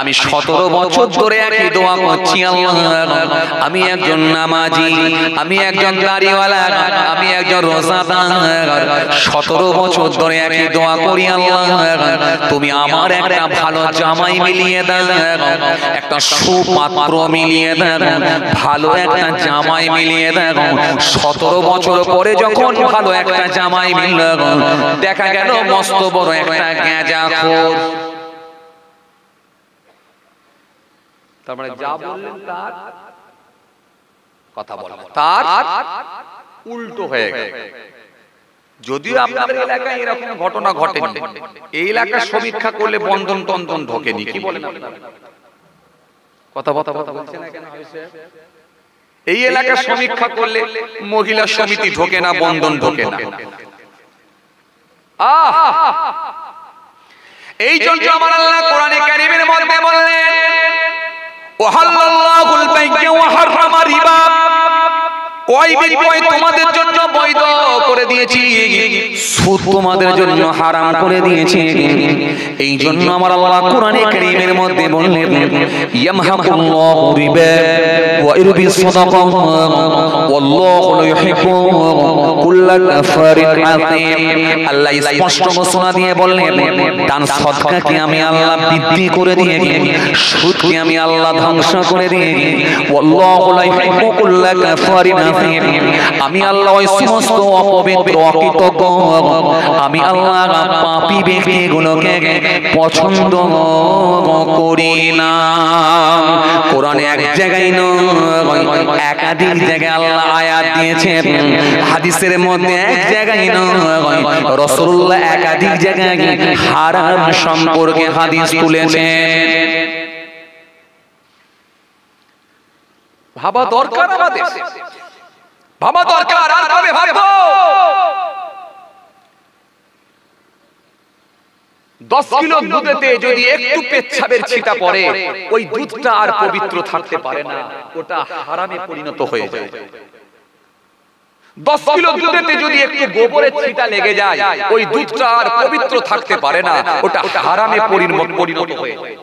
আমি 17 বছর ধরে একই দোয়া করছি আল্লাহ, আমি একজন নামাজি, আমি একজন দাড়িওয়ালা, আমি একজন রোজাদার, 17 বছর ধরে একই দোয়া করি আল্লাহ, তুমি আমার একটা ভালো জামাই মিলিয়ে দাও, একটা সুপাত্র মিলিয়ে দাও, ভালো একটা জামাই মিলিয়ে দাও। 17 বছর পরে যখন ভালো একটা জামাই মিলল, দেখা গেল মস্ত বড় একটা গাঁজাখোর। তার মানে যা বললেন তার কথা বললেন, তার উল্টো হয়ে গেল। যদিও আপনাদের এলাকায় এরকম ঘটনা ঘটেনি, এই এলাকার সমীক্ষা করলে বন্ধন টন্ধন ঢোকেনি, কি বলেন আপনারা? কথা বলছেন না কেন? এই এলাকার সমীক্ষা করলে মহিলা সমিতি ঢোকে না, বন্ধন ঢোকে না। এই জন্য আমার আল্লাহ কোরআনে কারীমের মধ্যে বললেন, ওয়াহাল্লাল্লাহুল বাই'a ওয়া হাররামা রিবা ওই বিনিময়ে তোমাদের জন্য বৈধ করে দিয়েছি, সুদ তোমাদের জন্য হারাম করে দিয়েছি। এই জন্য আমার আল্লাহ কোরআনে কারীমের মধ্যে বললেন, ইয়ামহাকুল্লাহু রিবা ওয়া ইরবিস সাদাকা ওয়াল্লাহু লা ইউহিব্বু কুল্লা কাফারিন আযীম। আল্লাহ স্পষ্ট ঘোষণা দিয়ে বললেন, দান সদকাকে আমি আল্লাহ বৃদ্ধি করে দিয়েছি, সুদকে আমি আল্লাহ ধ্বংস করে দিয়েছি। ওয়াল্লাহু লা ইউহিব্বু কুল্লা কাফারিন আযীম। আমি আল্লাহ ওই সমস্ত অপবিত্র অকৃতজ্ঞ, আমি আল্লাহ পাপী ব্যক্তিগুলোকে পছন্দ করি না। কোরআনে এক জায়গায় নয়, একাধিক জায়গায় আল্লাহ আয়াত দিয়েছেন। হাদিসের মধ্যে এক জায়গায় নয়, রাসূলুল্লাহ একাধিক জায়গায় হারাম সম্পর্কে হাদিস তুলেছেন। ভাবা দরকার আমাদের, ভাবা দরকার। আর ভাবে ভাববো 10 কিলো দুধেতে যদি একটু পেচ্ছাবের ছিটা পড়ে, ওই দুধটা আর পবিত্র থাকতে পারে না, ওটা হারামে পরিণত হয়ে যায়। 10 কিলো দুধেতে যদি একটু গোবরের ছিটা লেগে যায়, ওই দুধটা আর পবিত্র থাকতে পারে না, ওটা হারামে পরিণত হয়ে যায়।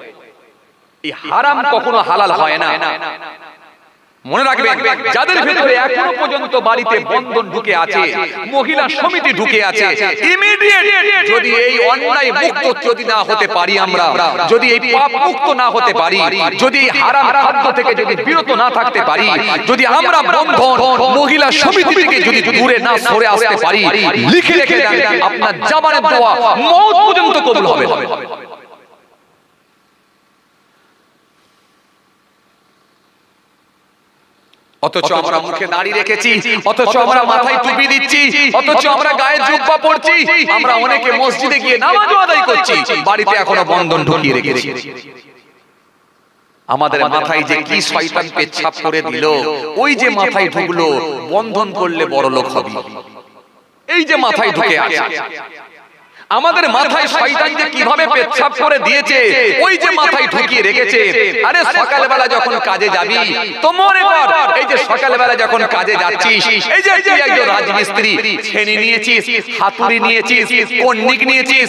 এই হারাম কখনো হালাল হয় না। মনে রাখবেন, যাদের ভিতরে এখনো পর্যন্ত বাড়িতে বন্ধন ঢুকে আছে, মহিলা সমিতি ঢুকে আছে, ইমিডিয়েট যদি এই অন্যায় মুক্ত যদি না হতে পারি আমরা, যদি এই পাপ মুক্ত না হতে পারি, যদি এই হারাম খাদ্য থেকে যদি বিরত না থাকতে পারি, যদি আমরা বন্ধন মহিলা সমিতি থেকে যদি দূরে না সরে আসতে পারি, লিখে রেখে দেন, আপনার জামানের দোয়া মওত পর্যন্ত কবুল হবে। অথচ আমরা মুখে দাড়ি রেখেছি, অথচ আমরা মাথায় টুপি দিচ্ছি, অথচ আমরা গায়ে জুব্বা পরছি, আমরা অনেকে মসজিদে গিয়ে নামাজ আদায় করছি, বাড়িতে এখনো বন্ধন ঢুকিয়ে রেখেছি। আমাদের মাথায় যে কি শয়তান পেচ্ছাপ করে দিল, ওই যে মাথায় ঢুকলো বন্ধন করলে বড় লোক হবে, এই যে মাথায় ঢুকে আছে। আমাদের মাথায় শয়তান যে কিভাবে পেচ্ছাপ করে দিয়েছে, ওই যে মাথায় ঢুকিয়ে রেখেছে। আরে সকালবেলা যখন কাজে যাবি তো মনে কর, এই যে সকালবেলা যখন কাজে যাচ্ছিস, এই যে তুই একজন রাজমিস্ত্রি, ছেনি নিয়েছিস, হাতুড়ি নিয়েছিস, কন্নিক নিয়েছিস,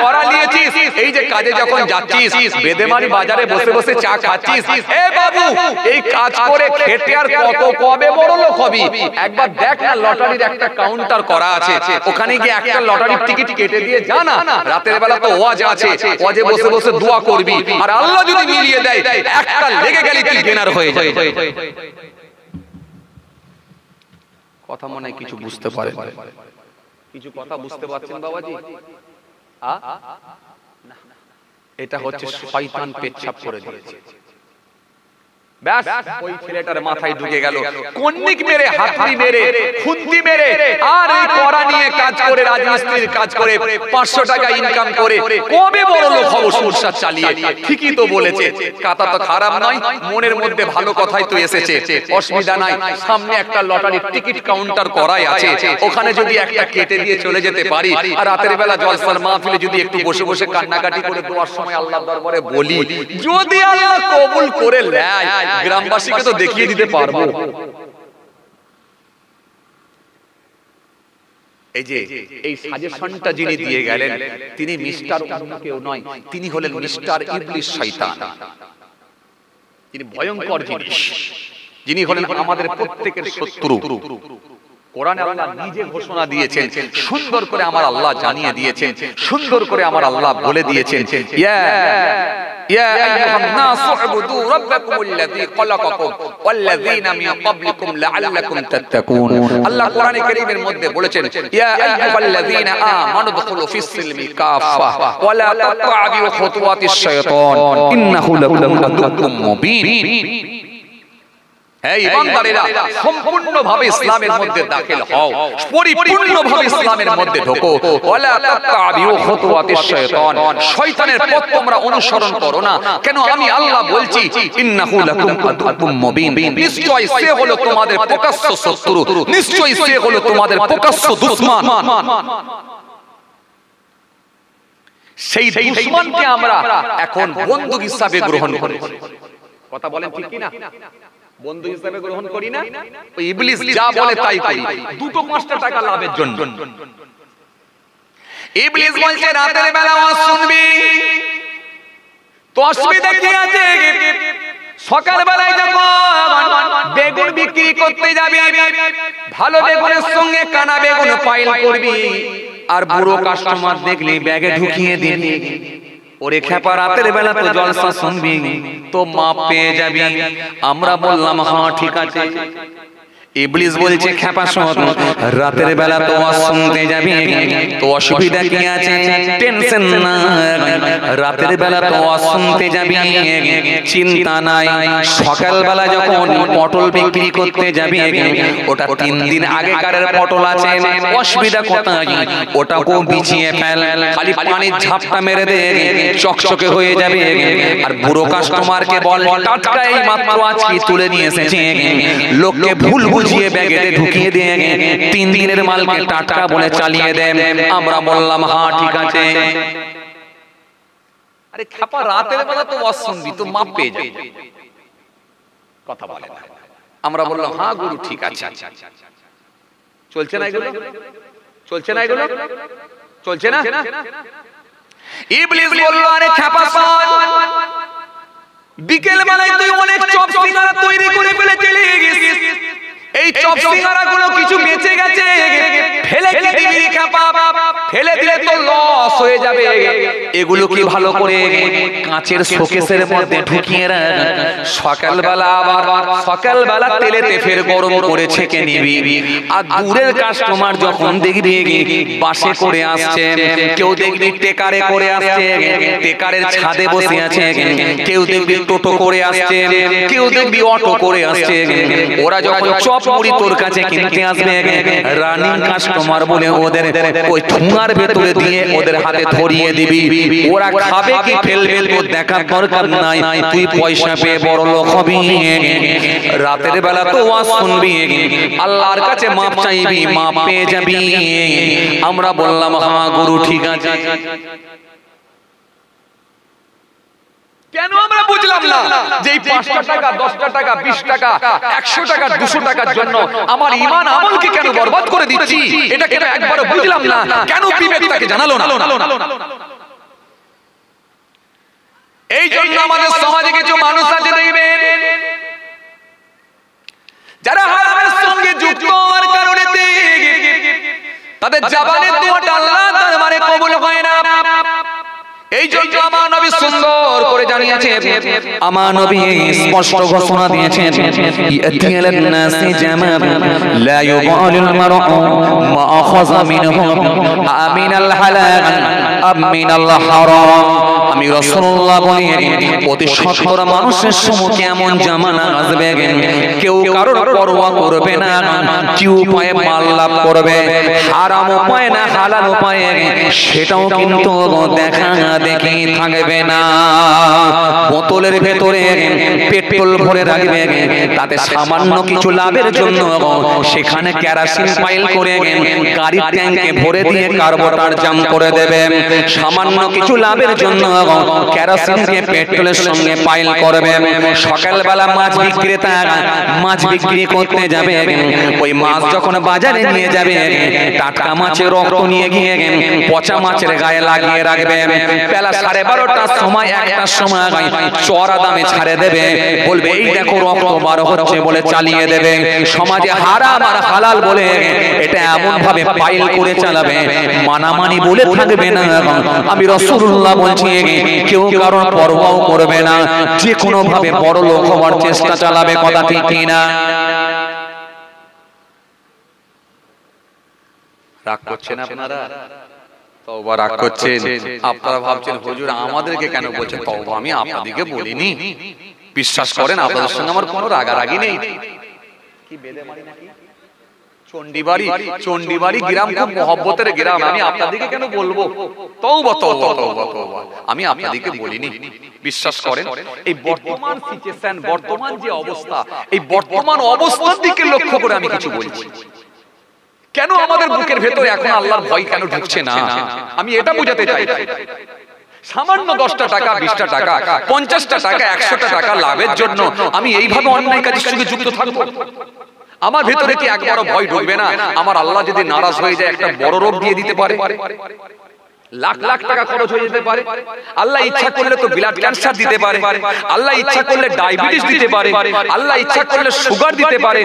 কড়া নিয়েছিস, এই যে কাজে যখন যাচ্ছিস, বেদেমারি বাজারে বসে বসে চা খাচ্ছিস, এ বাবু এই কাজ করে খেটে আর কত কবে বড় লোক হবি? একবার দেখ না, লটারির একটা কাউন্টার করা আছে, ওখানে গিয়ে একটা লটারির টিকিট কেটে দিয়ে জানা, রাতের বেলা তো ওয়াজ আছে, ওয়াজে বসে বসে দোয়া করবি, আর আল্লাহ যদি মিলিয়ে দেয়, একটা লেগে গেলে তুই গেনার হয়ে যায়। কথা মনে হয় কিছু বুঝতে পারেন, কিছু কথা বুঝতে পারছেন বাবাজি? এটা হচ্ছে শয়তান পেচ্ছাপ করে দিয়েছে। ব্যাস ওই ছেলেটার মাথায় ঢুকে গেল, কন্নিক মেরে, হাতুড়ি মেরে, খুন্তি মেরে, আর এই কড়া নিয়ে কাজ করে, রাজমিস্ত্রির কাজ করে 500 টাকা ইনকাম করে কবে বড় লোক হব সংসার চালিয়ে। ঠিকই তো বলেছে, কথা তো খারাপ নয়, মনের মধ্যে ভালো কথাই তো এসেছে, অসুবিধা নাই। সামনে একটা লটারির টিকিট কাউন্টার করাই আছে, ওখানে যদি একটা কেটে দিয়ে চলে যেতে পারি, আর রাতের বেলা জলসার মাহফিলে যদি একটু বসে বসে কান্নাকাটি করে দোয়ার সময় আল্লাহর দরবারে বলি, যদি আল্লাহ কবুল করে নেয়, গ্রামবাসীকে তো দেখিয়ে দিতে পারবো। এই যে এই সাজেশনটা যিনি দিয়ে গেলেন, তিনি মিস্টার অন্য কেউ নয়, তিনি হলেন মিস্টার ইবলিস শয়তান। তিনি ভয়ঙ্কর জিনিস, যিনি হলেন আমাদের প্রত্যেকের শত্রু। কোরআনে আল্লাহ নিজে ঘোষণা দিয়েছেন, সুন্দর করে আমার আল্লাহ জানিয়ে দিয়েছেন, সুন্দর করে আমার আল্লাহ বলে দিয়েছেন, ইয়া আইয়ুহান নাসু উবুদু রাব্বাকুমুল্লাযী খালাকাকুম ওয়াল্লাযীনা মিন ক্বাবলিকুম লাআল্লাকুম তাত্তাকুন। আল্লাহ কোরআনে কারীমের মধ্যে বলেছেন, ইয়া আইয়ুহাল্লাযীনা আমানু দুখুলু ফিস সিলমি কাফা ওয়া লা তাত্তাবিউ খুতুওয়াতিশ শাইতান ইন্নাহু লাকুম আদুউম মুবিন। এই ইমানদারেরা, সম্পূর্ণভাবে ইসলামের মধ্যে দাখিল হও, পরিপূর্ণভাবে ইসলামের মধ্যে ঢোকো। ওয়ালা তাত্তাবিউ খুতুওয়াতিশ শাইতান, শয়তানের পথ তোমরা অনুসরণ করো না। কেন? আমি আল্লাহ বলছি, ইন্নাহু লাকুম আদুউম মুবিন, নিশ্চয়ই সে হলো তোমাদের প্রকাশ্য শত্রু, নিশ্চয়ই সে হলো তোমাদের প্রকাশ্য দুশমন। সেই দুশমনকে আমরা এখন বন্ধু হিসাবে গ্রহণ করেছি। কথা বলেন ঠিক কি না? বন্ধু হিসেবে গ্রহণ করি না, ওই ইবলিস যা বলে তাই করি, দুটো 5টা টাকা লাভের জন্য। ইবলিস বলছে রাতের বেলা ওয়াজ শুনবি তো অসুবিধা কি আছে? সকাল বেলায় যখন বেগুন বিক্রি করতে যাবি, ভালো বেগুনের সঙ্গে কানা বেগুন পাইল করবি, আর বুড়ো কাস্টমার দেখলি ব্যাগে ঢুকিয়ে দিবি। ওরে খেপা রাতের বেলা তো জলসা শুনবি তো মাপ পেয়ে যাবি। আমরা বললাম হ্যাঁ ঠিক আছে। ইবলিস বলছে খেপা শোন, রাতের বেলা তো ওয়াজ শুনতে যাবি তো অসুবিধা কি আছে? টেনশন না, রাতের বেলা তো ওয়াজ শুনতে যাবি, চিন্তা নাই। সকাল বেলা যখন পটল বিক্রি করতে যাবি, ওটা 3 দিন আগেকারের পটল আছে, অসুবিধা কোথায়? ওটাকে বিছিয়ে ফেল, খালি পানির ঝাপটা মেরে দে, চকচকে হয়ে যাবে। আর বুড়ো কাস্টমারকে বল টাটকা এই মাত্র আজকে তুলে নিয়ে এসেছে, লোককে ভুল বুঝিয়ে ব্যাগেতে ঢুকিয়ে দিয়ে 3 দিনের মালকে টাটকা বলে চালিয়ে দেন। আমরা বললাম হ্যাঁ ঠিক আছে। আরে খাপা রাতের বেলা তো ওয়াজ শুনবি তো মাপ পেয়ে যাবি, কথা বলে না। আমরা বললাম হ্যাঁ গুরু ঠিক আছে। চলছে না এগুলো? চলছে না এগুলো? চলছে না? ইবলিস বলল আরে খাপা শোন, বিকেল বেলায় তুই অনেক চপ সিঙ্গারা তৈরি করে ফেলে চলে গেছিস, এই চপ সিঙ্গারা গুলো কিছু বেঁচে গেছে, ফেলে কি দিবি খাপা? ফেলে দিলে তো লস হয়ে যাবে। এগুলো কি ভালো করে কাঁচের শোকেসের মধ্যে ঢুকিয়ে রাখ, সকালবেলা আবার সকালবেলা তেলেতে ফের গরম করে ছেঁকে নিবি। আর দূরের কাস্টমার যখন দেখবি বাসে করে আসছে, কেউ দেখবি টেকারে করে আসছে, টেকারের ছাদে বসে আছে, কেউ দেখবি টোটো করে আসছে, কেউ দেখবি অটো করে আসছে, ওরা যখন চপ মুড়ি তোর কাছে কিনতে আসবে, রানিং কাস্টমার বলে ওদের ওই ঠুঙার ভেতরে দিয়ে ওদের হাতে ধরিয়ে দিবি। ওরা খাবে কি ফেলবে তোর দেখার দরকার নাই, তুই পয়সা পেয়ে বড় লোক হবি। রাতের বেলা তো ওয়াজ শুনবি, আল্লাহর কাছে মাপ চাইবি, মাপ পেয়ে যাবি। আমরা বললাম হ্যাঁ গুরু ঠিক আছে। কেন আমরা বুঝলাম না যে এই 5টা টাকা 10টা টাকা 20 টাকা 100 টাকা 200 টাকার জন্য আমার ঈমান আমলকে কেন বরবাদ করে দিচ্ছি? এটা কেন একবারও বুঝলাম না? কেন বিবেক তাকে জানালো না? এই জন্য আমাদের সমাজে কিছু মানুষ আছে দেখবেন, যারা হারামের সঙ্গে যুক্ত হওয়ার কারণে তাদের জবানের দোয়াটা আল্লাহর দরবারে কবুল হয় না। এই জন্য আমার নবী সুন্দর করে জানিয়েছেন, আমার নবী স্পষ্ট ঘোষণা দিয়েছেন, ইয়াতিয়ালান নাসি জামাম লা ইউবালিল মারউ মা আখাযা মিনহু আমিনাল হালাল আমিনাল হারাম। আমি রাসূলুল্লাহ বলি প্রতি 70 মানুষের সম্মুখে এমন জামানা আসবে, কেউ কারোর পরোয়া করবে না, কেউ উপায়ে মাল লাভ করবে, হারাম উপায়ে না হালাল উপায়ে, সেটাও কিন্তু দেখা দেখি থাকবে না। বোতলের ভেতরে পেট্রোল ভরে রাখবে, তাতে সামান্য কিছু লাভের জন্য সেখানে কেরোসিন পাইল করে গাড়ির ট্যাঙ্কে ভরে দিয়ে কার্বোরেটর জাম করে দেবে। সামান্য কিছু লাভের জন্য কেরোসিনকে পেট্রোলের সঙ্গে পাইল করবে। সকালবেলা মাছ বিক্রেতা মাছ বিক্রি করতে যাবে, ওই মাছ যখন বাজারে নিয়ে যাবে, টাটকা মাছের রক্ত নিয়ে গিয়ে পচা মাছের গায়ে লাগিয়ে রাখবে। বেলা 12:30টার সময় 1টার সময় চড়া দামে ছাড়ে দেবে, বলবে এই দেখো রক্ত বার হচ্ছে বলে চালিয়ে দেবে। সমাজে হারাম আর হালাল বলে এটা এমন ভাবে পাইল করে চালাবে, মানামানি বলে থাকবে না। আমি রাসূলুল্লাহ বলছি, কেউ কারণ পরোয়াও করবে না, যে কোনো ভাবে বড় লোক হওয়ার চেষ্টা চালাবে। কথা ঠিক কিনা? রাগ করছেন আপনারা? তওবা রাগ করছেন? আপনারা ভাবছেন হুজুর আমাদেরকে কেন বলছেন? তওবা আমি আপনাদেরকে বলিনি, বিশ্বাস করেন আপনাদের সঙ্গে আমার কোনো রাগারাগি নেই। কি বেদে মারি নাকি? চন্ডিবাড়ি গ্রাম খুব মহব্বতের গ্রাম, আমি আপনাদেরকে কেন বলবো? তওবা তওবা তওবা তওবা, আমি আপনাদেরকে বলিনি, বিশ্বাস করেন। এই বর্তমান সিচুয়েশন, বর্তমান যে অবস্থা, এই বর্তমান অবস্থার দিকে লক্ষ্য করে আমি কিছু বলছি। কেন আমাদের বুকের ভেতরে এখন আল্লাহর ভয় কেন ঢুকছে না? আমি এটা বুঝাতে চাই। সামান্য 10টা টাকা, 20টা টাকা, 50টা টাকা, 100টা টাকা লাভের জন্য আমি এইভাবে অন্যায় কাজের সঙ্গে যুক্ত থাকবো? আমার ভেতরে কি একবারও ভয় ঢুকবে না আমার আল্লাহ যদি নারাজ হয়ে যায় একটা বড় রোগ দিয়ে দিতে পারে, লাখ লাখ টাকা খরচ হয়ে যেতে পারে, আল্লাহ ইচ্ছা করলে তো ব্লাড ক্যান্সার দিতে পারে, আল্লাহ ইচ্ছা করলে ডায়াবেটিস দিতে পারে, আল্লাহ ইচ্ছা করলে সুগার দিতে পারে,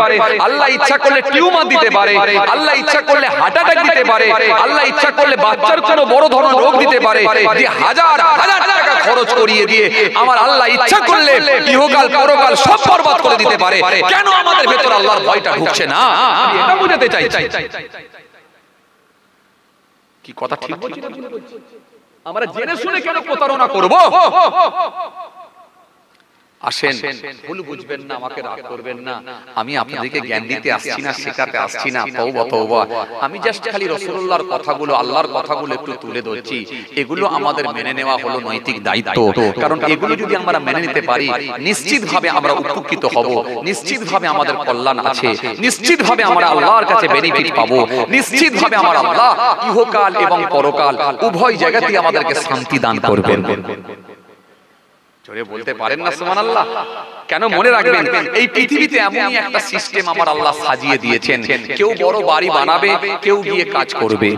আল্লাহ ইচ্ছা করলে টিউমার দিতে পারে, আল্লাহ ইচ্ছা করলে হার্ট অ্যাটাক দিতে পারে, আল্লাহ ইচ্ছা করলে বাচ্চার কোনো বড় ধরনের রোগ দিতে পারে, যে হাজার হাজার টাকা খরচ করিয়ে দিয়ে আমার আল্লাহ ইচ্ছা করলে ইহকাল পরকাল সব বরবাদ করে দিতে পারে। কেন আমাদের ভেতর আল্লাহর ভয়টা ঢুকছে না? আমি এটা বুঝাতে চাই। কি কথা ঠিক বলছি? আমরা জেনে শুনে কেন প্রতারণা করব? আসেন, ভুল বুঝবেন না, আমাকে রাগ করবেন না, আমি আপনাদেরকে জ্ঞান দিতে আসছি না, শেখাতে আসছি না। তওবা তওবা, আমি জাস্ট খালি রাসূলুল্লাহর কথাগুলো, আল্লাহর কথাগুলো একটু তুলে ধরছি। এগুলো আমাদের মেনে নেওয়া হলো নৈতিক দায়িত্ব। কারণ এগুলো যদি আমরা মেনে নিতে পারি নিশ্চিতভাবে আমরা উপকৃত হব, নিশ্চিতভাবে আমাদের কল্যাণ আছে, নিশ্চিতভাবে আমরা আল্লাহর কাছে বেনিফিট পাবো, নিশ্চিতভাবে আমার আল্লাহ ইহকাল এবং পরকাল উভয় জায়গাতেই আমাদেরকে শান্তি দান করবেন। জোরে বলতে পারেন না সুবহানাল্লাহ? কেন মনে রাখবেন, এই পৃথিবীতে এমনই একটা সিস্টেম আমার আল্লাহ সাজিয়ে দিয়েছেন। কেউ বড় বাড়ি বানাবে, কেউ গিয়ে কাজ করবে,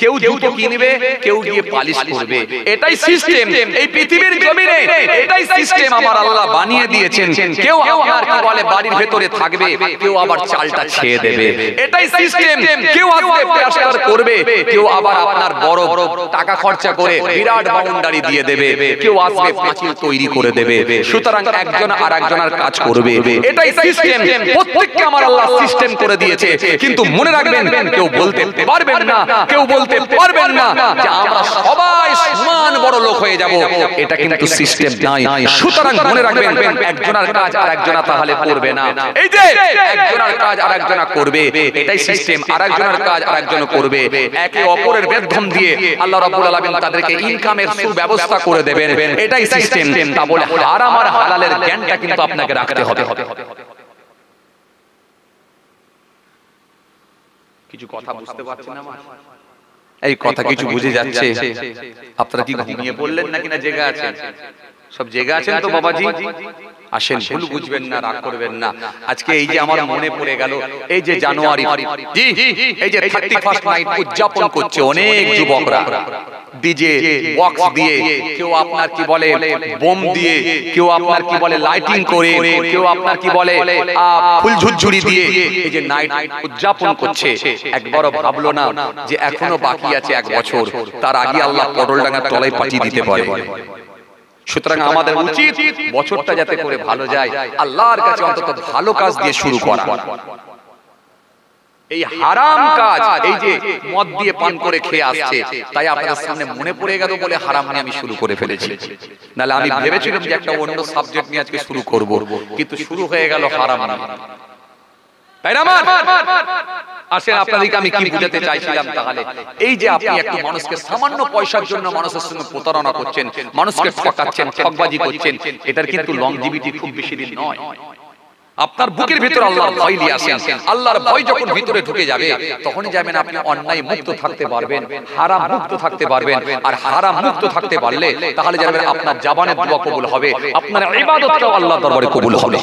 কেউ জুতো কিনবে, কেউ গিয়ে পালিশ করবে। এটাই সিস্টেম এই পৃথিবীর জমিনে, এটাই সিস্টেম আমার আল্লাহ বানিয়ে দিয়েছেন। কেউ আপনার কি বলে বাড়ির ভেতরে থাকবে, কেউ আবার চালটা ছেয়ে দেবে। এটাই সিস্টেম। কেউ আসবে প্লাস্টার করবে, কেউ আবার আপনার বড় বড় টাকা খরচা করে বিরাট বাউন্ডারি দিয়ে দেবে, কেউ আসবে পাঁচিল তৈরি করে দেবে। সুতরাং একজন আরেকজনের কাজ করবে, এটাই সিস্টেম। প্রত্যেককে আমার আল্লাহ সিস্টেম করে দিয়েছে। কিন্তু মনে রাখবেন, কেউ বলতে পারবেন না, কেউ বলতে পারবেন না যে আমরা সবাই সমান বড় লোক হয়ে যাব। এটা কিন্তু সিস্টেম নাই। সুতরাং মনে রাখবেন, একজনের কাজ আরেকজনা তাহলে করবে না। এই যে একজনের কাজ আরেকজনা করবে, এটাই সিস্টেম। আরেকজনের কাজ আরেকজন করবে, একে অপরের বেদম দিয়ে আল্লাহ রাব্বুল আলামিন তাদেরকে ইনকামের সুব্যবস্থা করে দেবেন। এটাই সিস্টেম। তা বলে হারাম আর হালালের জ্ঞানটা কিন্তু আপনাকে রাখতে হবে। কিছু কথা বুঝতে পারছেন না? এই কথা কিছু বুঝে যাচ্ছে? আপনারা কি ঘুমিয়ে পড়লেন নাকি না জেগে আছেন? সব জেগে আছেন তো বাবাজি? আসেন, ভুল বুঝবেন না, রাগ করবেন না। আজকে এই যে আমার মনে পড়ে গেল, এই যে জানুয়ারি, জি এই যে 31st নাইট উদযাপন করছে অনেক যুবকরা, ডিজে বক্স দিয়ে, কেউ আপনার কি বলে বোম দিয়ে, কেউ আপনার কি বলে লাইটিং করে, কেউ আপনার কি বলে ফুল ঝুরঝুরি দিয়ে এই যে নাইট উদযাপন করছে। একবারও ভাবলো না যে এখনো বাকি আছে 1 বছর, তার আগে আল্লাহ পটলডাঙ্গার তলায় পাঠিয়ে দিতে পারে। সুতরাং আমাদের উচিত বছরটা যাতে করে ভালো যায়, আল্লাহর কাছে অন্তত ভালো কাজ দিয়ে শুরু করা। এই হারাম কাজ, এই যে মদ দিয়ে পান করে খেয়ে আসছে, তাই আপনাদের সামনে মনে পড়ে গেল বলে হারাম নিয়ে আমি শুরু করে ফেলেছি। নাহলে আমি ভেবেছিলাম যে একটা অন্য সাবজেক্ট নিয়ে আজকে শুরু করব, কিন্তু শুরু হয়ে গেল হারাম নিয়ে। তাই না? আসেন, আপনাদেরকে আমি কি বুঝাতে চাইছিলাম তাহলে, এই যে আপনি একটু মানুষকে সামান্য পয়সার জন্য মানুষের সঙ্গে প্রতারণা করছেন, মানুষকে ঠকাচ্ছেন, ঠকবাজি করছেন, এটার কিন্তু লংজিভিটি খুব বেশি দিন নয়। আপনার বুকের ভিতর আল্লাহর ভয় নিয়ে আসেন। আল্লাহর ভয় যখন ভিতরে ঢুকে যাবে, তখনই যাবেন আপনি অন্যায় মুক্ত থাকতে পারবেন, হারাম মুক্ত থাকতে পারবেন। আর হারাম মুক্ত থাকতে পারলে তাহলে যাবেন আপনার জবানের দোয়া কবুল হবে, আপনার ইবাদতটাও আল্লাহর দরবারে কবুল হবে।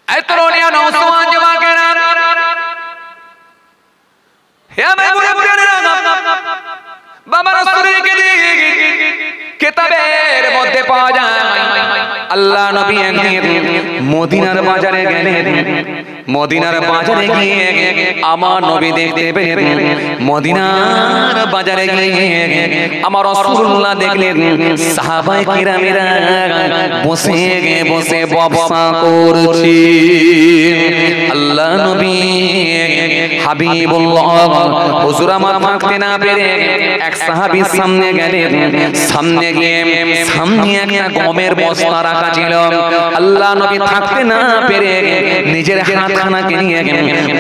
এই তরুণিয়া নওজওয়ান যুবকেরা, হে আমার মুরব্বিয়ারা, বাবা রাসূলের কিতাবের মধ্যে পাওয়া যায় আল্লাহ নবী একদিন মদিনার বাজারে গেলেন। মদিনার বাজারে গিয়ে আমার নবী দেখতে পেলেন, মদিনার বাজারে গিয়ে আমার রাসূলুল্লাহ দেখলেন সাহাবায়ে কিরামেরা বসে বসে ব্যবসা করছে। আল্লাহ নবী হাবিবুল্লাহ হুজুর আমার থাকতে না পেরে এক সাহাবীর সামনে গেলেন। সামনে গিয়ে সামনে একটা গমের বস্তা রাখা ছিল। আল্লাহ নবী থাকতে না পেরে নিজের হাতখানাকে নিয়ে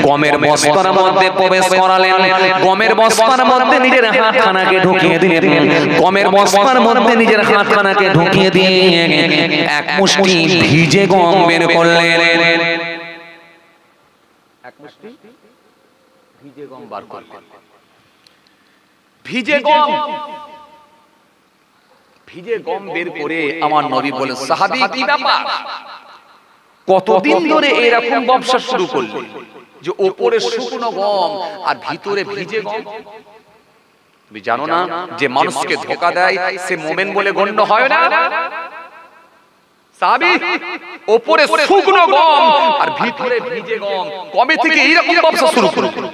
গমের বস্তার মধ্যে প্রবেশ করালেন। গমের বস্তার মধ্যে নিজের হাতখানাকে ঢুকিয়ে দিলেন। গমের বস্তার মধ্যে নিজের হাতখানাকে ঢুকিয়ে দিয়ে এক মুষ্টি ভিজে গম বের করলেন। এক মুষ্টি ভিজে গম বার করলেন। ভিজে গম, ভিজে গম বের করে আমার নবী বলেন, সাহাবী কি ব্যাপার, কতদিন ধরে এরকম ব্যবসা শুরু করলে যে ওপরে শুকনো গম আর ভিতরে ভিজে গম? তুমি জানো না যে মানুষকে ধোঁকা দেয় সে মুমিন বলে গণ্য হয় না? সাহাবী, ওপরে শুকনো গম আর ভিতরে ভিজে গম, কবে থেকে এরকম ব্যবসা শুরু করলো?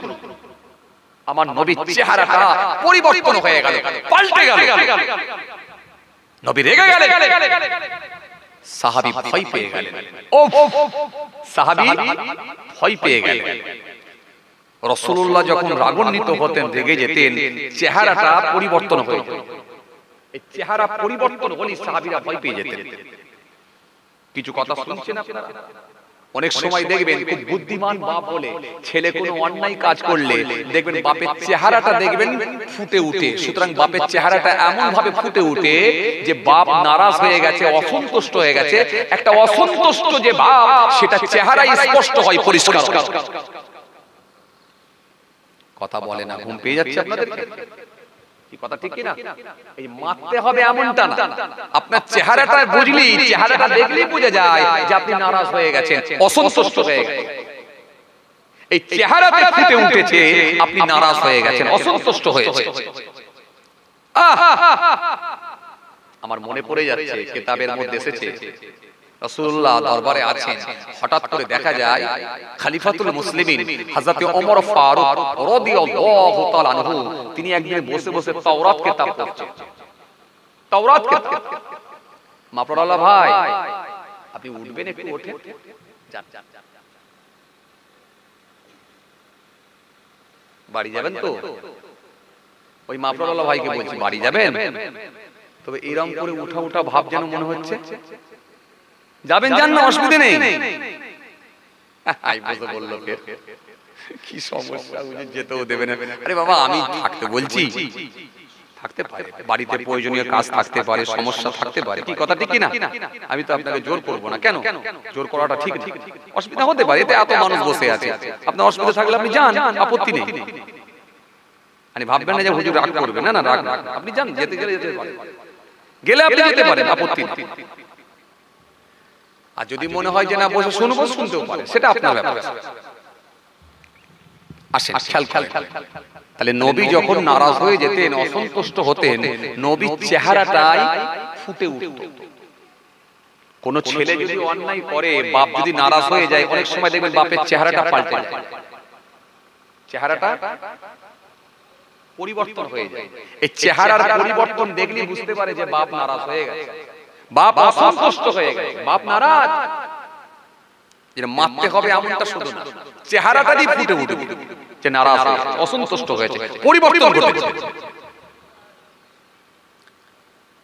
আমার নবীর চেহারাটা পরিবর্তন হয়ে গেল, পাল্টে গেল। নবী রেগে গেলেন, সাহাবী ভয় পেয়ে গেলেন। ও সাহাবী ভয় পেয়ে গেলেন। রাসূলুল্লাহ যখন রাগান্বিত হতেন, রেগে যেতেন, চেহারাটা পরিবর্তন হয়ে যেত। এই চেহারা পরিবর্তন হলে সাহাবীরা ভয় পেয়ে যেতেন। কিছু কথা শুনছেন আপনারা? অনেক সময় দেখবেন খুব বুদ্ধিমান বাপ বলে ছেলে কোনো অন্যায় কাজ করলে দেখবেন বাপের চেহারাটা দেখবেন ফুটে উঠে। সুতরাং বাপের চেহারাটা এমন ভাবে ফুটে উঠে যে বাপ নারাজ হয়ে গেছে, অসন্তুষ্ট হয়ে গেছে। একটা অসন্তুষ্ট যে বাপ, সেটা চেহারাই স্পষ্ট হয়, পরিষ্কার। কথা বলে না, ঘুম পেয়ে যাচ্ছে আপনাদের? কি কথা ঠিক কি না? এই মারতে হবে এমনটা না, আপনার চেহারাটা বুঝলি, চেহারাটা দেখলেই বোঝা যায় যে আপনি নারাজ হয়ে গেছেন, অসন্তুষ্ট হয়ে গেছেন। এই চেহারাতে ফুটে উঠেছে আপনি নারাজ হয়ে গেছেন, অসন্তুষ্ট হয়েছে। আমার মনে পড়ে যাচ্ছে, কিতাবের মধ্যে এসেছে রাসূলুল্লাহ দরবারে আছেন, হঠাৎ করে দেখা যায় খলিফাতুল মুসলিমিন হযরত ওমর ফারুক রাদিয়াল্লাহু তাআলা আনহু তিনি একদিন বসে বসে তাওরাত কিতাব পড়ছেন। তাওরাত কিতাব। মাপড়ালা ভাই, আপনি উঠবেন, একটু ওঠেন, যান। বাড়ি যাবেন তো? ওই মাপড়ালা ভাইকে বলছি, বাড়ি যাবেন? তবে এরকম করে উঠা উঠা ভাব যেন মনে হচ্ছে। যাবেন, যান না, অসুবিধা নেই। আই বসে বলল, কি সমস্যা, উনি যেতেও দেবে না। আরে বাবা, আমি থাকতে বলছি, থাকতে পারে, বাড়িতে প্রয়োজনীয় কাজ থাকতে পারে, সমস্যা থাকতে পারে, কি কথা ঠিক না? আমি তো আপনাকে জোর করব না। কেন জোর করাটা ঠিক না? অসুবিধা হতে পারে, এতে এত মানুষ বসে আছে, আপনার অসুবিধা থাকলে আপনি যান, আপত্তি নেই। মানে ভাববেন না যে হুজুর রাগ করবে, না না, রাগ না, আপনি যান, যেতে গেলে যেতে পারেন, গেলে আপনি যেতে পারেন, আপত্তি নেই। আর যদি মনে হয় যে না বসে শুনবো, শুনতেও পারে, সেটা আপনার ব্যাপার। আসেন, খেয়াল। তাহলে নবী যখন নারাজ হয়ে যেতেন, অসন্তুষ্ট হতেন, নবীর চেহারাটাই ফুটে উঠত। কোন ছেলে যদি অন্যায় করে, বাপ যদি নারাজ হয়ে যায়, অনেক সময় দেখবেন বাপের চেহারাটা পাল্টে যায়, চেহারাটা পরিবর্তন হয়ে যায়। এই চেহারার পরিবর্তন দেখলে বুঝতে পারে যে বাপ নারাজ হয়ে গেছে, বাপ অসন্তুষ্ট হয়ে গেছে, বাপ নারাজ। যেটা মারতে হবে এমনটা শুধু না, চেহারাটাই ফুটে উঠবে যে নারাজ হয়েছে, অসন্তুষ্ট হয়েছে, পরিবর্তন ঘটেছে।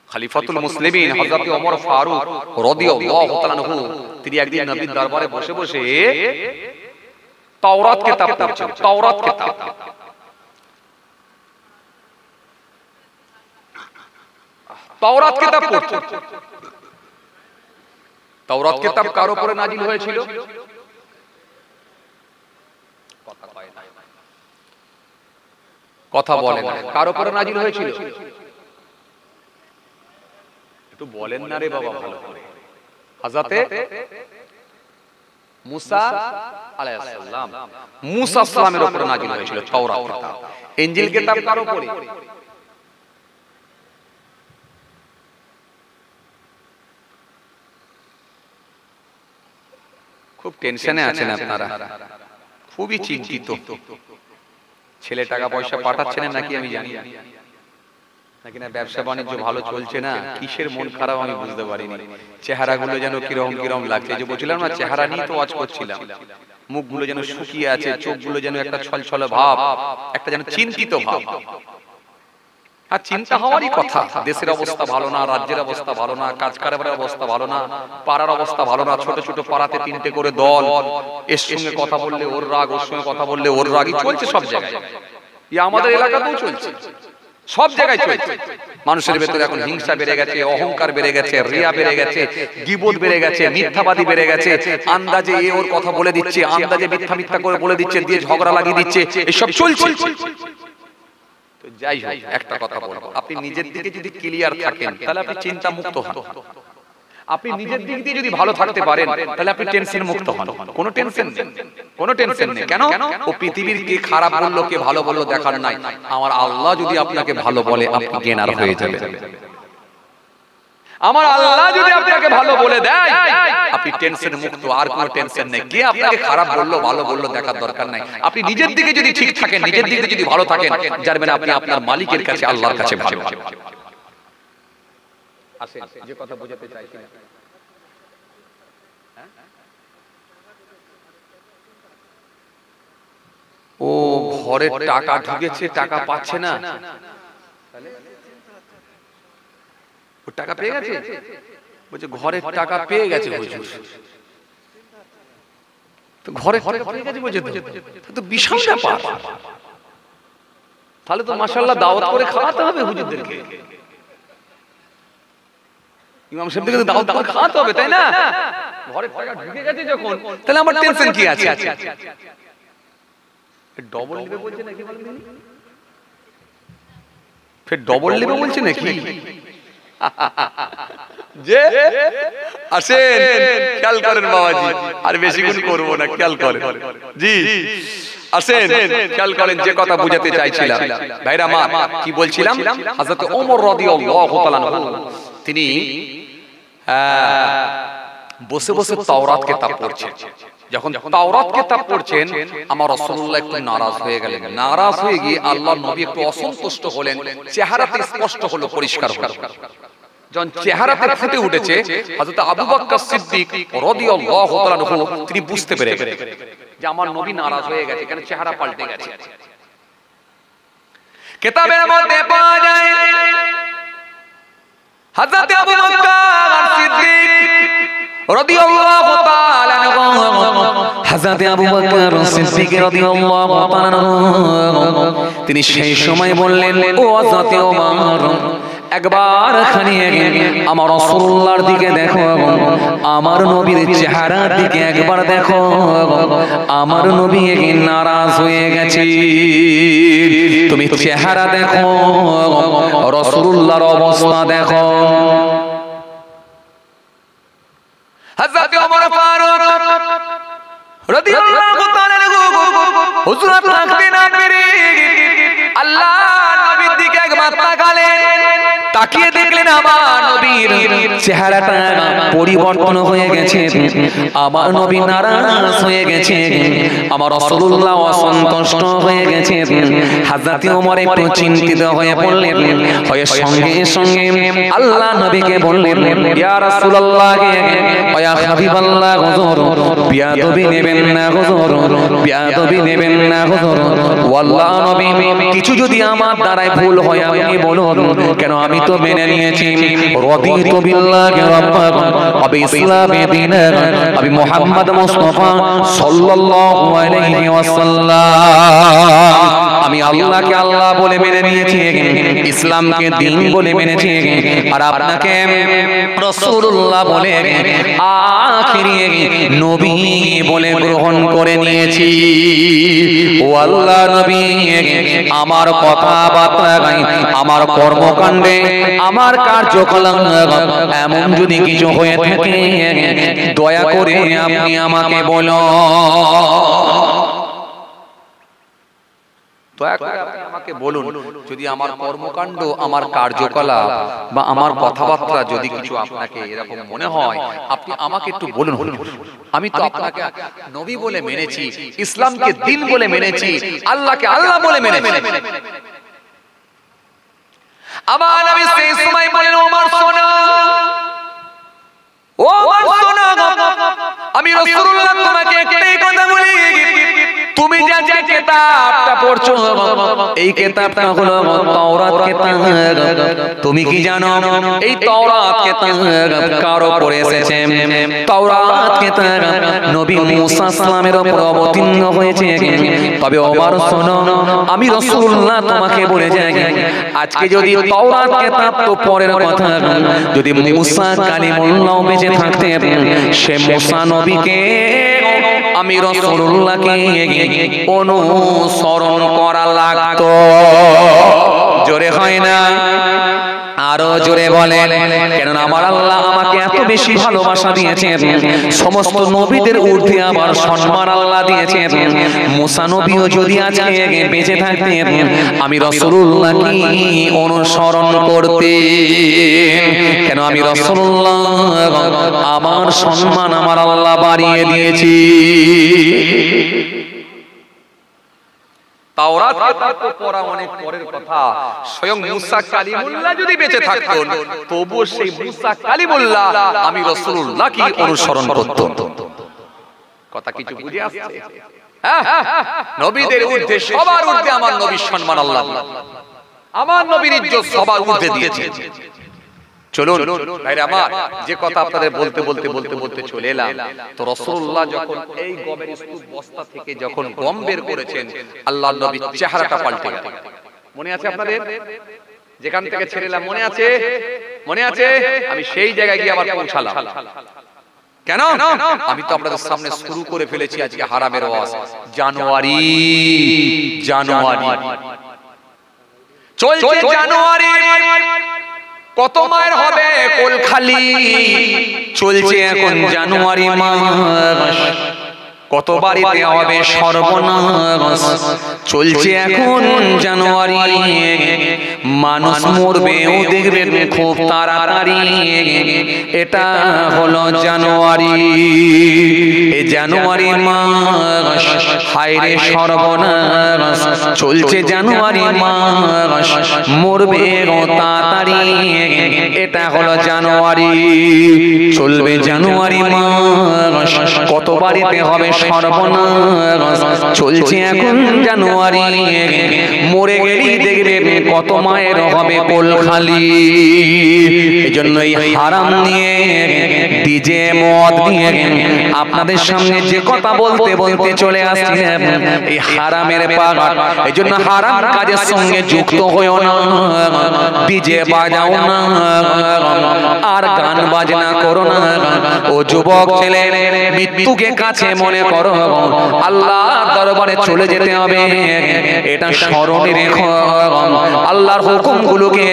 খলিফাতুল মুসলিমিন হযরত ওমর ফারুক রাদিয়াল্লাহু তাআলা আনহু তিনি একদিন নবীর দরবারে বসে বসে তাওরাত কিতাব পড়ছেন। তাওরাত কিতাব, তাওরাত কিতাব পড়ছেন। তাওরাত কিতাব কার উপরে নাজিল হয়েছিল? কথা বলেন, কার উপরে নাজিল হয়েছিল? একটু বলেন না রে বাবা ভালো করে। হযরতে মুসা আলাইহিস সালাম, মুসা সালামের উপরে নাজিল হয়েছিল তাওরাত কিতাব। ইনজিল কিতাব কার উপরে? খুব টেনশনে আছেন আপনারা, খুবই চিন্তিত। ছেলে টাকা পয়সা পাঠাচ্ছেন নাকি আমি জানি না, নাকি না ব্যবসা বাণিজ্য ভালো চলছে না, কিসের মন খারাপ আমি বুঝতে পারিনি। চেহারাগুলো যেন কিরকম কিরকম লাগছে, যে বলছিলাম না চেহারা নিয়ে তো ওয়াজ করছিলাম, মুখগুলো যেন শুকিয়ে আছে, চোখগুলো যেন একটা ছলছল ভাব, একটা যেন চিন্তিত ভাব। আর চিন্তা হওয়ারই কথা, দেশের অবস্থা ভালো না, রাজ্যের অবস্থা ভালো না, কাজ কারবারের অবস্থা ভালো না, পাড়ার অবস্থা ভালো না, ছোট ছোট পাড়াতে তিনটে করে দল, এর সঙ্গে কথা বললে ওর রাগ, ওর সঙ্গে কথা বললে ওর রাগই চলছে সব জায়গায়। আমাদের এলাকাতেও চলছে, সব জায়গায় চলছে। মানুষের ভেতরে এখন হিংসা বেড়ে গেছে, অহংকার বেড়ে গেছে, রিয়া বেড়ে গেছে, গীবত বেড়ে গেছে, মিথ্যাবাদী বেড়ে গেছে, আন্দাজে এ ওর কথা বলে দিচ্ছে, আন্দাজে মিথ্যা মিথ্যা করে বলে দিচ্ছে, দিয়ে ঝগড়া লাগিয়ে দিচ্ছে, এসব চলছে। তো যাই হোক, একটা কথা বলবো, আপনি নিজের দিকে যদি ক্লিয়ার থাকেন তাহলে আপনি চিন্তা মুক্ত হন। আপনি নিজের দিক দিয়ে যদি ভালো থাকতে পারেন তাহলে আপনি টেনশন মুক্ত হন। কোনো টেনশন নেই, কোনো টেনশন নেই। কেন? ও পৃথিবীর কে খারাপ বললো কে ভালো বললো দেখার নাই। আমার আল্লাহ যদি আপনাকে ভালো বলে আপনি গেনার হয়ে যাবেন। আমার আল্লাহ যদি আপনাকে ভালো বলে দেয় আপনি টেনশন মুক্ত, আর কোনো টেনশন নেই। কে আপনাকে খারাপ বললো ভালো বললো দেখার দরকার নাই। আপনি নিজের দিকে যদি ঠিক থাকেন, নিজের দিকে যদি ভালো থাকেন, জানবেন আপনি আপনার মালিকের কাছে আল্লাহর কাছে ভালো। আসেন যে কথা বোঝাতে চাইছি, ও ঘরে টাকা ঢুকেছে, টাকা পাচ্ছে না, ও টাকা পেয়ে গেছে, বলছে ঘরের টাকা পেয়ে গেছে হুজুর। তো ঘরে পেয়ে গেছে বলছে, তো বিশাল ব্যাপার। তাহলে তো মাশাআল্লাহ দাওয়াত করে খাওয়াতে হবে হুজুরদেরকে, ইমাম সাহেবদেরকে তো দাওয়াত করে খাওয়াতে হবে, তাই না? ঘরে টাকা ঢুকে গেছে যখন, তাহলে আমার টেনশন কি আছে? ডবল নেবে বলছে নাকি বলেন? ফের ডবল নেবে বলছে নাকি? যে আসেন, খেয়াল করেন বাবাজি, আর বেশিক্ষণ করব না, খেয়াল করেন জি, আসেন খেয়াল করেন যে কথা বুঝাতে চাইছিলাম। ভাইরা মা, কি বলছিলাম? হযরত ওমর রাদিয়াল্লাহু তাআলা তিনি বসে বসে তাওরাত কিতাব পড়ছেন। যখন তাওরাত কিতাব পড়ছেন আমার রাসূলুল্লাহ একটু নারাজ হয়ে গেলেন। নারাজ হয়ে গিয়ে আল্লাহর নবী একটু অসন্তুষ্ট হলেন, চেহারাতে স্পষ্ট হলো, পরিষ্কার হলো। যখন চেহারাতে ফুটে উঠেছে হযরত আবু বকর সিদ্দিক রাদিয়াল্লাহু তাআলা তিনি বুঝতে পেরে গেলেন যে আমার নবী নারাজ হয়ে গেছে, কারণ চেহারা পাল্টে গেছে। কিতাবের মধ্যে পাওয়া যায় হযরত আবু বকর সিদ্দিক রাদিয়াল্লাহু তাআলা হযরত আবু বকর সিদ্দিক রাদিয়াল্লাহু তাআলা তিনি সেই সময় বললেন, ও হযরত ওমর, একবার খানি আমার রাসূলুল্লাহর দিকে দেখো, আমার নবীর চেহারার দিকে একবার দেখো, আমার নবী নারাজ হয়ে গেছে। তুমি চেহারা দেখো, রাসূলুল্লাহর অবস্থা দেখো। হযরত ওমর ফারুক রাদিয়াল্লাহু তাআলা হুজুর থাকতে না পেরে আল্লাহ নবীর দিকে একবার তাকালেন, তাকিয়ে দেখলেন আমার নবীর চেহারাটা পরিবর্তন হয়ে গেছে, আমার নবী নারাজ হয়ে গেছে, আমার রাসূলুল্লাহ অসন্তুষ্ট হয়ে গেছে। হযরত ওমর একটু চিন্তিত হয়ে পড়লেন, হয়ে সঙ্গে সঙ্গে আল্লাহ নবীকে বললেন, ইয়া রাসূলুল্লাহ, ইয়া হাবিবাল্লাহ, হুজুর বিয়াদবি নেবেন না, হুজুর বিয়াদবি নেবেন না হুজুর। ওয়াল্লাহ নবী, কিছু যদি আমার দ্বারাই ভুল হয় আপনি বলুন, কেন আমি তো মেনে নিয়েছি রাদিতু বিল্লাহি রাব্বান ওয়া বিইসলামি দীনান আমি মুহাম্মদ মুস্তাফা সাল্লাল্লাহু আলাইহি ওয়াসাল্লাম, আমি আল্লাহকে আল্লাহ বলে মেনে নিয়েছি, ইসলামকে দ্বীন বলে মেনেছি, আর আপনাকে রাসূলুল্লাহ বলে আখিরি নবী বলে গ্রহণ করে নিয়েছি। ও আল্লাহ নবী, আমার কথাবার্তা, আমার কর্মকাণ্ডে, আমার কার্যকলাপ এমন যদি কিছু হয়ে থাকে দয়া করে আপনি আমাকে বলো, দয়া করে আপনি আমাকে বলুন, যদি আমার কর্মকাণ্ড, আমার কার্যকলাপ বা আমার কথাবার্তা যদি কিছু আপনাকে এরকম মনে হয় আপনি আমাকে একটু বলুন। আমি তো আপনাকে নবী বলে মেনেছি, ইসলামকে দ্বীন বলে মেনেছি, আল্লাহকে আল্লাহ বলে মেনেছি। আমার নবী সেই সময় বলেন, ওমর শোনো, ওমর শোনো, আমি রাসূলুল্লাহ তোমাকে একটাই কথা বলি, তুমি যে কিতাবটা পড়ছো এই কিতাবটা হলো তাওরাত কিতাব। তুমি কি জানো এই তাওরাত কিতাব কার উপরে এসেছে? তাওরাত কিতাব নবী মুসা সালামের উপর অবতীর্ণ হয়েছে। তবে ওমর শোনো, আমি রাসূলুল্লাহ তোমাকে বলে যাই, আজকে যদি তাওরাত কিতাব তো পরের কথা, যদি মুসা কালিমুল্লাহ বেঁচে থাকতেন, সে মুসা নবীকে আমি রাসূলুল্লাহকে অনুসরণ করা লাগতো। জোরে হয় না? আরো জোরে বলেন। কেননা আমার আল্লাহ আমাকে এত বেশি ভালোবাসা দিয়েছেন, সমস্ত নবীদের ঊর্ধ্বে আমার সম্মান আল্লাহ দিয়েছেন। মুসা নবীও যদি আজকে বেঁচে থাকতেন, আমি রাসূলুল্লাহকে অনুসরণ করতেন। কেন আমি রাসূলুল্লাহ, আমার সম্মান আমার আল্লাহ বাড়িয়ে দিয়েছি। তাওরাত তো পড়া অনেক পরের কথা, স্বয়ং মুসা কালিমুল্লাহ যদি বেঁচে থাকতেন তবুও সেই মুসা কালিমুল্লাহ আমি রাসূলুল্লাহকে অনুসরণ করতেন। কথা কিছু বুঝে আসছে? হ্যাঁ, নবীদের ঊর্ধ্বে সবার ঊর্ধ্বে আমার নবীর সম্মান আল্লাহ, আমার নবীর ইজ্জত সবার ঊর্ধ্বে দিয়েছে। চলুন ভাইরা আমার, যে কথা আপনাদের বলতে বলতে বলতে বলতে চলে এলাম, তো রাসূলুল্লাহ যখন এই গমের স্তূপ বস্তা থেকে যখন গম বের করেছেন, আল্লাহর নবীর চেহারাটা পাল্টে গেল। মনে আছে আপনাদের? যেখান থেকে ছেড়েলাম মনে আছে? মনে আছে? আমি সেই জায়গায় গিয়ে আবার পৌঁছালাম। কেন? আমি তো আপনাদের সামনে শুরু করে ফেলেছি আজকে হারামের ওয়াজ। জানুয়ারি জানুয়ারি চলছে, জানুয়ারি কত মায়ের হবে কোল খালি, চলছে এখন জানুয়ারি মাস, কত বাড়িতে হবে সর্বনাশ। চলছে এখন জানুয়ারি, মানুষ মরবেও দেখবেন খুব তাড়াতাড়ি। এটা হলো জানুয়ারি, এই জানুয়ারি মাস হায়রে সর্বনাশ। চলছে জানুয়ারি মাস, মরবেও তাড়াতাড়ি। এটা হলো জানুয়ারি, চলবে জানুয়ারি মাস, কত বাড়িতে হবে সর্বনাশ। চলছে এখন জানুয়ারি, মরে গেলেই দেখবেন কত মায়ের হবে কোল খালি। এজন্য এই হারাম নিয়ে, ডিজে মদ নিয়ে আপনাদের সামনে যে কথা বলতে বলতে চলে আসছি, এই হারামের পাগার। এজন্য হারাম কাজের সঙ্গে যুক্ত হয়েও না, ডিজে বাজাও না, আর গান বাজনা করো না। ও যুবক ছেলে, মৃত্যুকে কাছে মনে করো, আল্লাহ দরবারে চলে যেতে হবে, এটা স্মরণে রেখো। আল্লাহর হুকুমগুলোকে,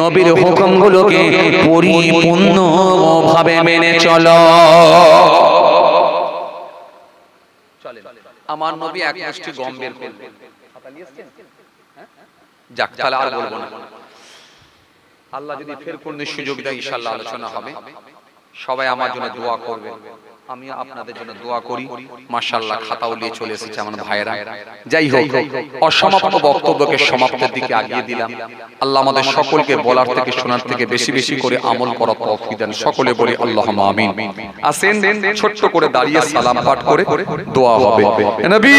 নবীর হুকুমগুলোকে পরিপূর্ণভাবে মেনে চলো। আমার নবী এক মুষ্টি গম বের করলেন। যাক, তাহলে আর বলবো না। আল্লাহ যদি ফের কোন সুযোগ দেয় ইনশাআল্লাহ আলোচনা হবে। সবাই আমার জন্য দোয়া করবেন, আমি আপনাদের জন্য দোয়া করি। মাশাআল্লাহ, খাতাও নিয়ে চলে এসেছে আমার ভাইরা। যাই হোক, অসমাপ্ত বক্তব্যকে সমাপ্তির দিকে আগিয়ে দিলাম। আল্লাহ আমাদের সকলকে বলার থেকে শোনার থেকে বেশি বেশি করে আমল করার তৌফিক দেন। সকলে বলি আল্লাহুম্মা আমিন। আসেন ছোট্ট করে দাঁড়িয়ে সালাম পাঠ করে দোয়া হবে। নবী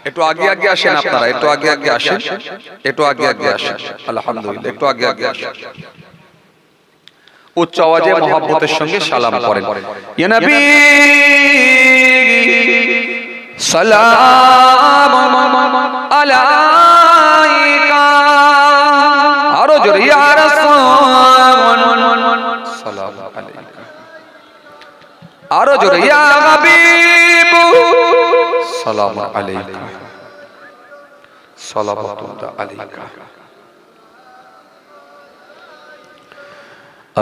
একটু আগে আগে আসেন আপনারা, একটু আগে আগে আসেন, একটু আগে আগে আসেন। আলহামদুলিল্লাহ, একটু আগে আগে আসেন। উচ্চ আওয়াজে মহব্বতের সঙ্গে সালাম করেন। ইয়া নবী সালাম আলাইকা, আরো জোরে ইয়া রাসূল সালাম আলাইকা, আরো জোরে ইয়া হাবিব সালাম আলাইকা, সালাওয়াতুল্লাহ আলাইকা।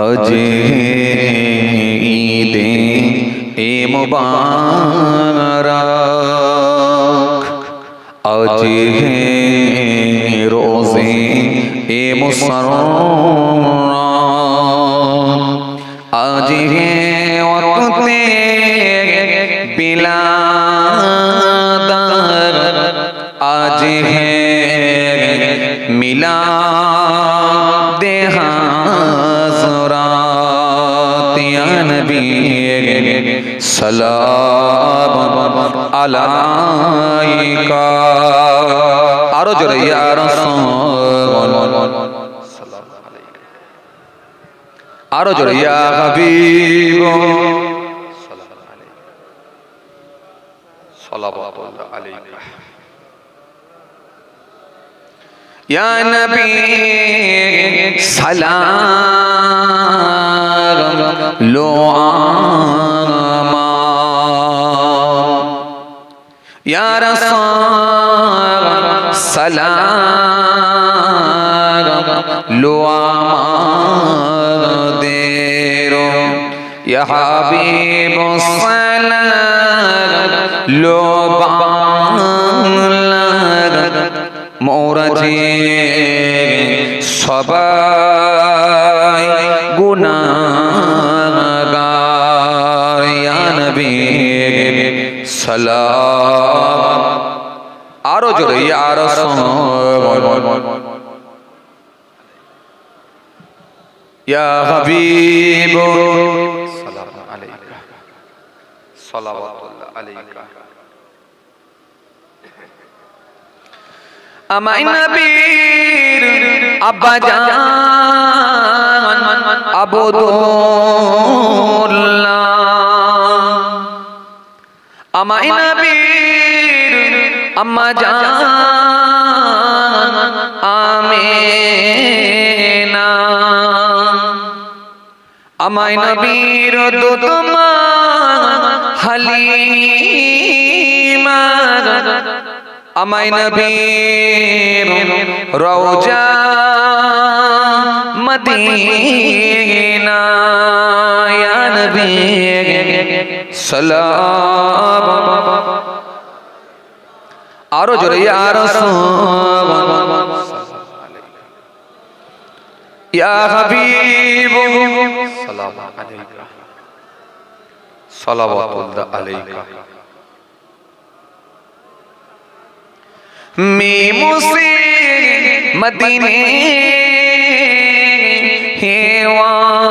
আজ ঈদে মুবারক, আজ রোজে মুসররম, আজ ওয়াক্তে বিলাদ, আজ মিলাদ হাজরাত। ইয়া নবী সালাম আলাইকা, আরো জোরে ইয়া রাসূল সালাম আলাইকা, আরো জোরে ইয়া হাবিব সালাম আলাইকা, সালাওয়াতুল্লাহ या नबी सलाम लो आमा या रसूल सलाम लो आमा देरो या हबीब सलाम लो मोरा जे सबाई गुनाहगार या नबी सलाम आरो जोरे या रसूल या हबीब सलाम अलैका सलावतुल्लाह अलैका আমায় নবীর আব্বা জান আবদুল্লাহ আমায় নবীর আম্মা জান আমেনা আমায় নবীর দুধমা হালিমা আমায় নবীর রওজা মদিনা ইয়া নবী সালাম আরো জোরে ইয়া রাসূল ইয়া হাবিব সালাম আলাইকা সালাওয়াতুল্লাহ আলাইকা मीमू से मदीने हे वाले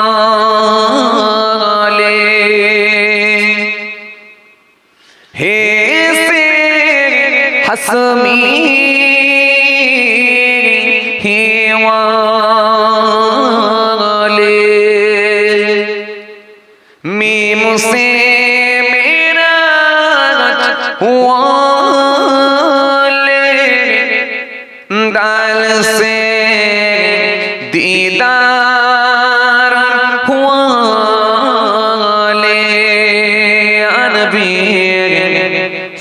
हे से हसमी हे वाले मीमू से मेरा हुआ दाल से दीदार हुआ ले नबी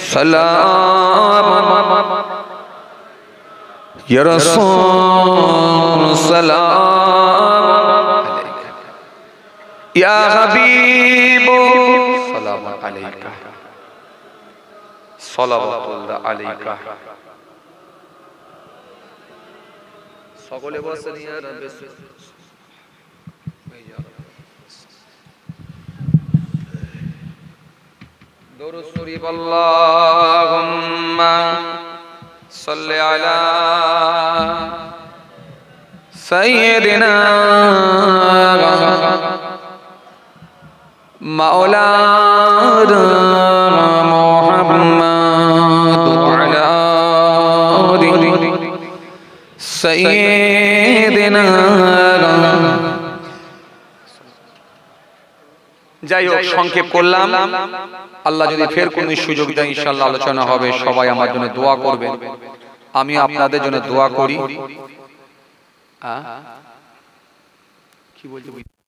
सलाम या रसूल सलाम या हबीब सलाम अलैका सलावतुल्लाह अलैका সকলে বসেন ইয়া রাব্বি দরুদ শরীফ আল্লাহুম্মা সাল্লি আলা সাইয়্যিদিনা মাওলানা মুহাম্মদ ওয়া আলা সাইয়্যিদিনা যাই হোক সংক্ষেপ করলাম আল্লাহ যদি ফের কোনো সুযোগ দেয় ইনশাআল্লাহ আলোচনা হবে সবাই আমার জন্য দোয়া করবেন আমি আপনাদের জন্য দোয়া করি কি বলতে